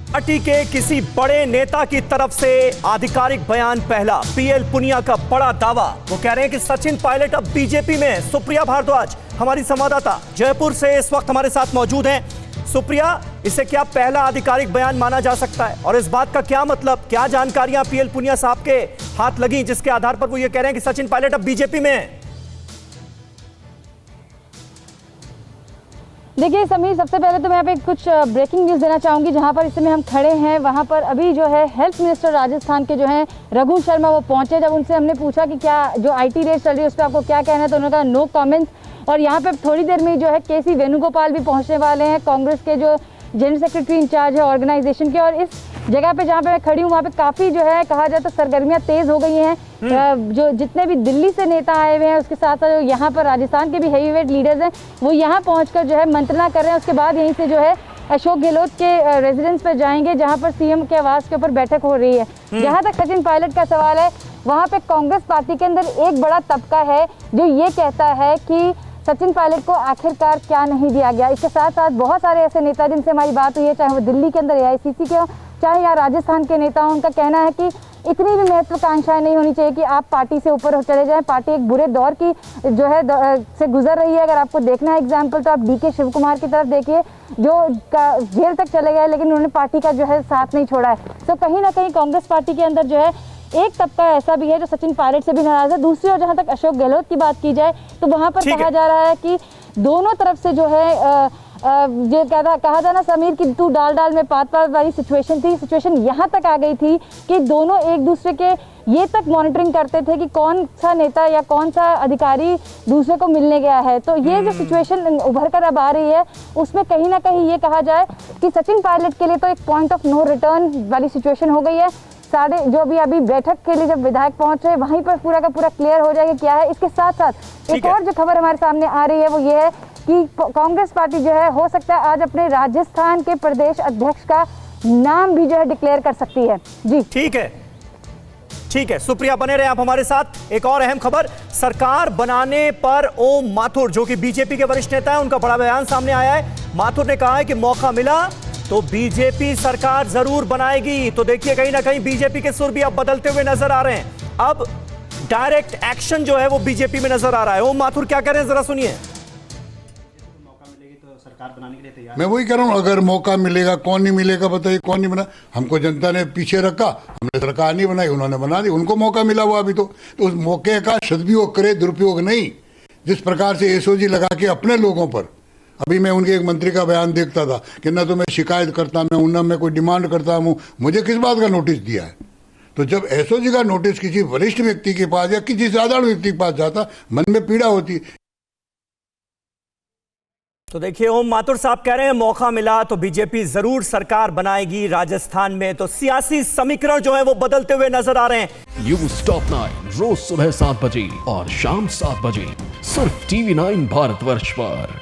पार्टी के किसी बड़े नेता की तरफ से आधिकारिक बयान पहला, पीएल पुनिया का बड़ा दावा, वो कह रहे हैं कि सचिन पायलट अब बीजेपी में। सुप्रिया भारद्वाज हमारी संवाददाता जयपुर से इस वक्त हमारे साथ मौजूद हैं। सुप्रिया, इसे क्या पहला आधिकारिक बयान माना जा सकता है और इस बात का क्या मतलब, क्या जानकारियां पीएल पुनिया साहब के हाथ लगी जिसके आधार पर वो ये कह रहे हैं कि सचिन पायलट अब बीजेपी में है? देखिए समीर, सबसे पहले तो मैं यहाँ पे कुछ ब्रेकिंग न्यूज़ देना चाहूँगी। जहाँ पर इस समय हम खड़े हैं वहाँ पर अभी जो है हेल्थ मिनिस्टर राजस्थान के जो हैं रघु शर्मा वो पहुँचे। जब उनसे हमने पूछा कि क्या जो आईटी रेड चल रही है उस पर आपको क्या कहना है, तो उन्होंने कहा नो कमेंट्स। और यहाँ पे थोड़ी देर में जो है केसी वेणुगोपाल भी पहुँचने वाले हैं, कांग्रेस के जो जनरल सेक्रेटरी इंचार्ज है ऑर्गेनाइजेशन के। और इस जगह पे जहाँ पे मैं खड़ी हूँ वहाँ पे काफ़ी जो है कहा जाए तो सरगर्मियाँ तेज़ हो गई हैं। जो जितने भी दिल्ली से नेता आए हुए हैं, उसके साथ साथ यहाँ पर राजस्थान के भी हैवीवेट लीडर्स हैं, वो यहाँ पहुँचकर जो है मंत्रणा कर रहे हैं। उसके बाद यहीं से जो है अशोक गहलोत के रेजिडेंस पर जाएंगे जहाँ पर सीएम के आवास के ऊपर बैठक हो रही है। जहाँ तक सचिन पायलट का सवाल है, वहाँ पे कांग्रेस पार्टी के अंदर एक बड़ा तबका है जो ये कहता है कि सचिन पायलट को आखिरकार क्या नहीं दिया गया। इसके साथ साथ बहुत सारे ऐसे नेता जिनसे हमारी बात हुई है, चाहे वो दिल्ली के अंदर एआईसीसी के हो, चाहे यहाँ राजस्थान के नेता हों, उनका कहना है कि इतनी भी महत्वाकांक्षाएं नहीं होनी चाहिए कि आप पार्टी से ऊपर चले जाएं। पार्टी एक बुरे दौर की जो है से गुजर रही है। अगर आपको देखना है एग्जाम्पल तो आप डीके शिव कुमार की तरफ देखिए, जो जेल तक चले गए लेकिन उन्होंने पार्टी का जो है साथ नहीं छोड़ा है। तो कहीं ना कहीं कांग्रेस पार्टी के अंदर जो है एक तबका ऐसा भी है जो सचिन पायलट से भी नाराज है। दूसरी ओर जहाँ तक अशोक गहलोत की बात की जाए तो वहाँ पर कहा जा रहा है कि दोनों तरफ से जो है जो कहा जाना समीर कि तू डाल डाल में पात पात वाली सिचुएशन थी। सिचुएशन यहाँ तक आ गई थी कि दोनों एक दूसरे के ये तक मॉनिटरिंग करते थे कि कौन सा नेता या कौन सा अधिकारी दूसरे को मिलने गया है। तो ये जो सिचुएशन उभर कर अब आ रही है उसमें कहीं ना कहीं ये कहा जाए कि सचिन पायलट के लिए तो एक पॉइंट ऑफ नो रिटर्न वाली सिचुएशन हो गई है। सारे जो भी अभी बैठक के लिए जब विधायक पहुंच रहे हैं वहीं पर पूरा का पूरा क्लियर हो जाएगा क्या है। इसके साथ साथ एक और जो खबर हमारे सामने आ रही है वो ये है कि कांग्रेस पार्टी जो है हो सकता है आज अपने राजस्थान के प्रदेश अध्यक्ष का नाम भी जो है डिक्लेयर कर सकती है। जी ठीक है सुप्रिया, बने रहे आप हमारे साथ। एक और अहम खबर, सरकार बनाने पर ओम माथुर जो कि बीजेपी के वरिष्ठ नेता है, उनका बड़ा बयान सामने आया है। माथुर ने कहा है कि मौका मिला तो बीजेपी सरकार जरूर बनाएगी। तो देखिए कहीं ना कहीं बीजेपी के सुर भी अब बदलते हुए नजर आ रहे हैं। अब डायरेक्ट एक्शन जो है वो बीजेपी में नजर आ रहा है। ओम माथुर क्या कह रहे हैं, जरा सुनिए। सरकार बनाने के लिए तैयार? मैं वही कह रहा हूँ, अगर मौका मिलेगा, कौन नहीं मिलेगा बताइए, कौन नहीं बना। हमको जनता ने पीछे रखा, हमने सरकार नहीं बनाई, उन्होंने बना दी, उनको मौका मिला हुआ अभी तो उस मौके का सदुपयोग करे, दुरुपयोग नहीं। जिस प्रकार से एसओजी लगा के अपने लोगों पर, अभी मैं उनके एक मंत्री का बयान देखता था कि ना तो मैं शिकायत करता मैं ना मैं कोई डिमांड करता हूँ, मुझे किस बात का नोटिस दिया है? तो जब एसओजी का नोटिस किसी वरिष्ठ व्यक्ति के पास या किसी साधारण व्यक्ति के पास जाता, मन में पीड़ा होती। तो देखिए, ओम माथुर साहब कह रहे हैं मौका मिला तो बीजेपी जरूर सरकार बनाएगी राजस्थान में। तो सियासी समीकरण जो है वो बदलते हुए नजर आ रहे हैं। न्यूज़ टॉप 9 रोज सुबह 7 बजे और शाम 7 बजे सिर्फ TV9 भारतवर्ष पर।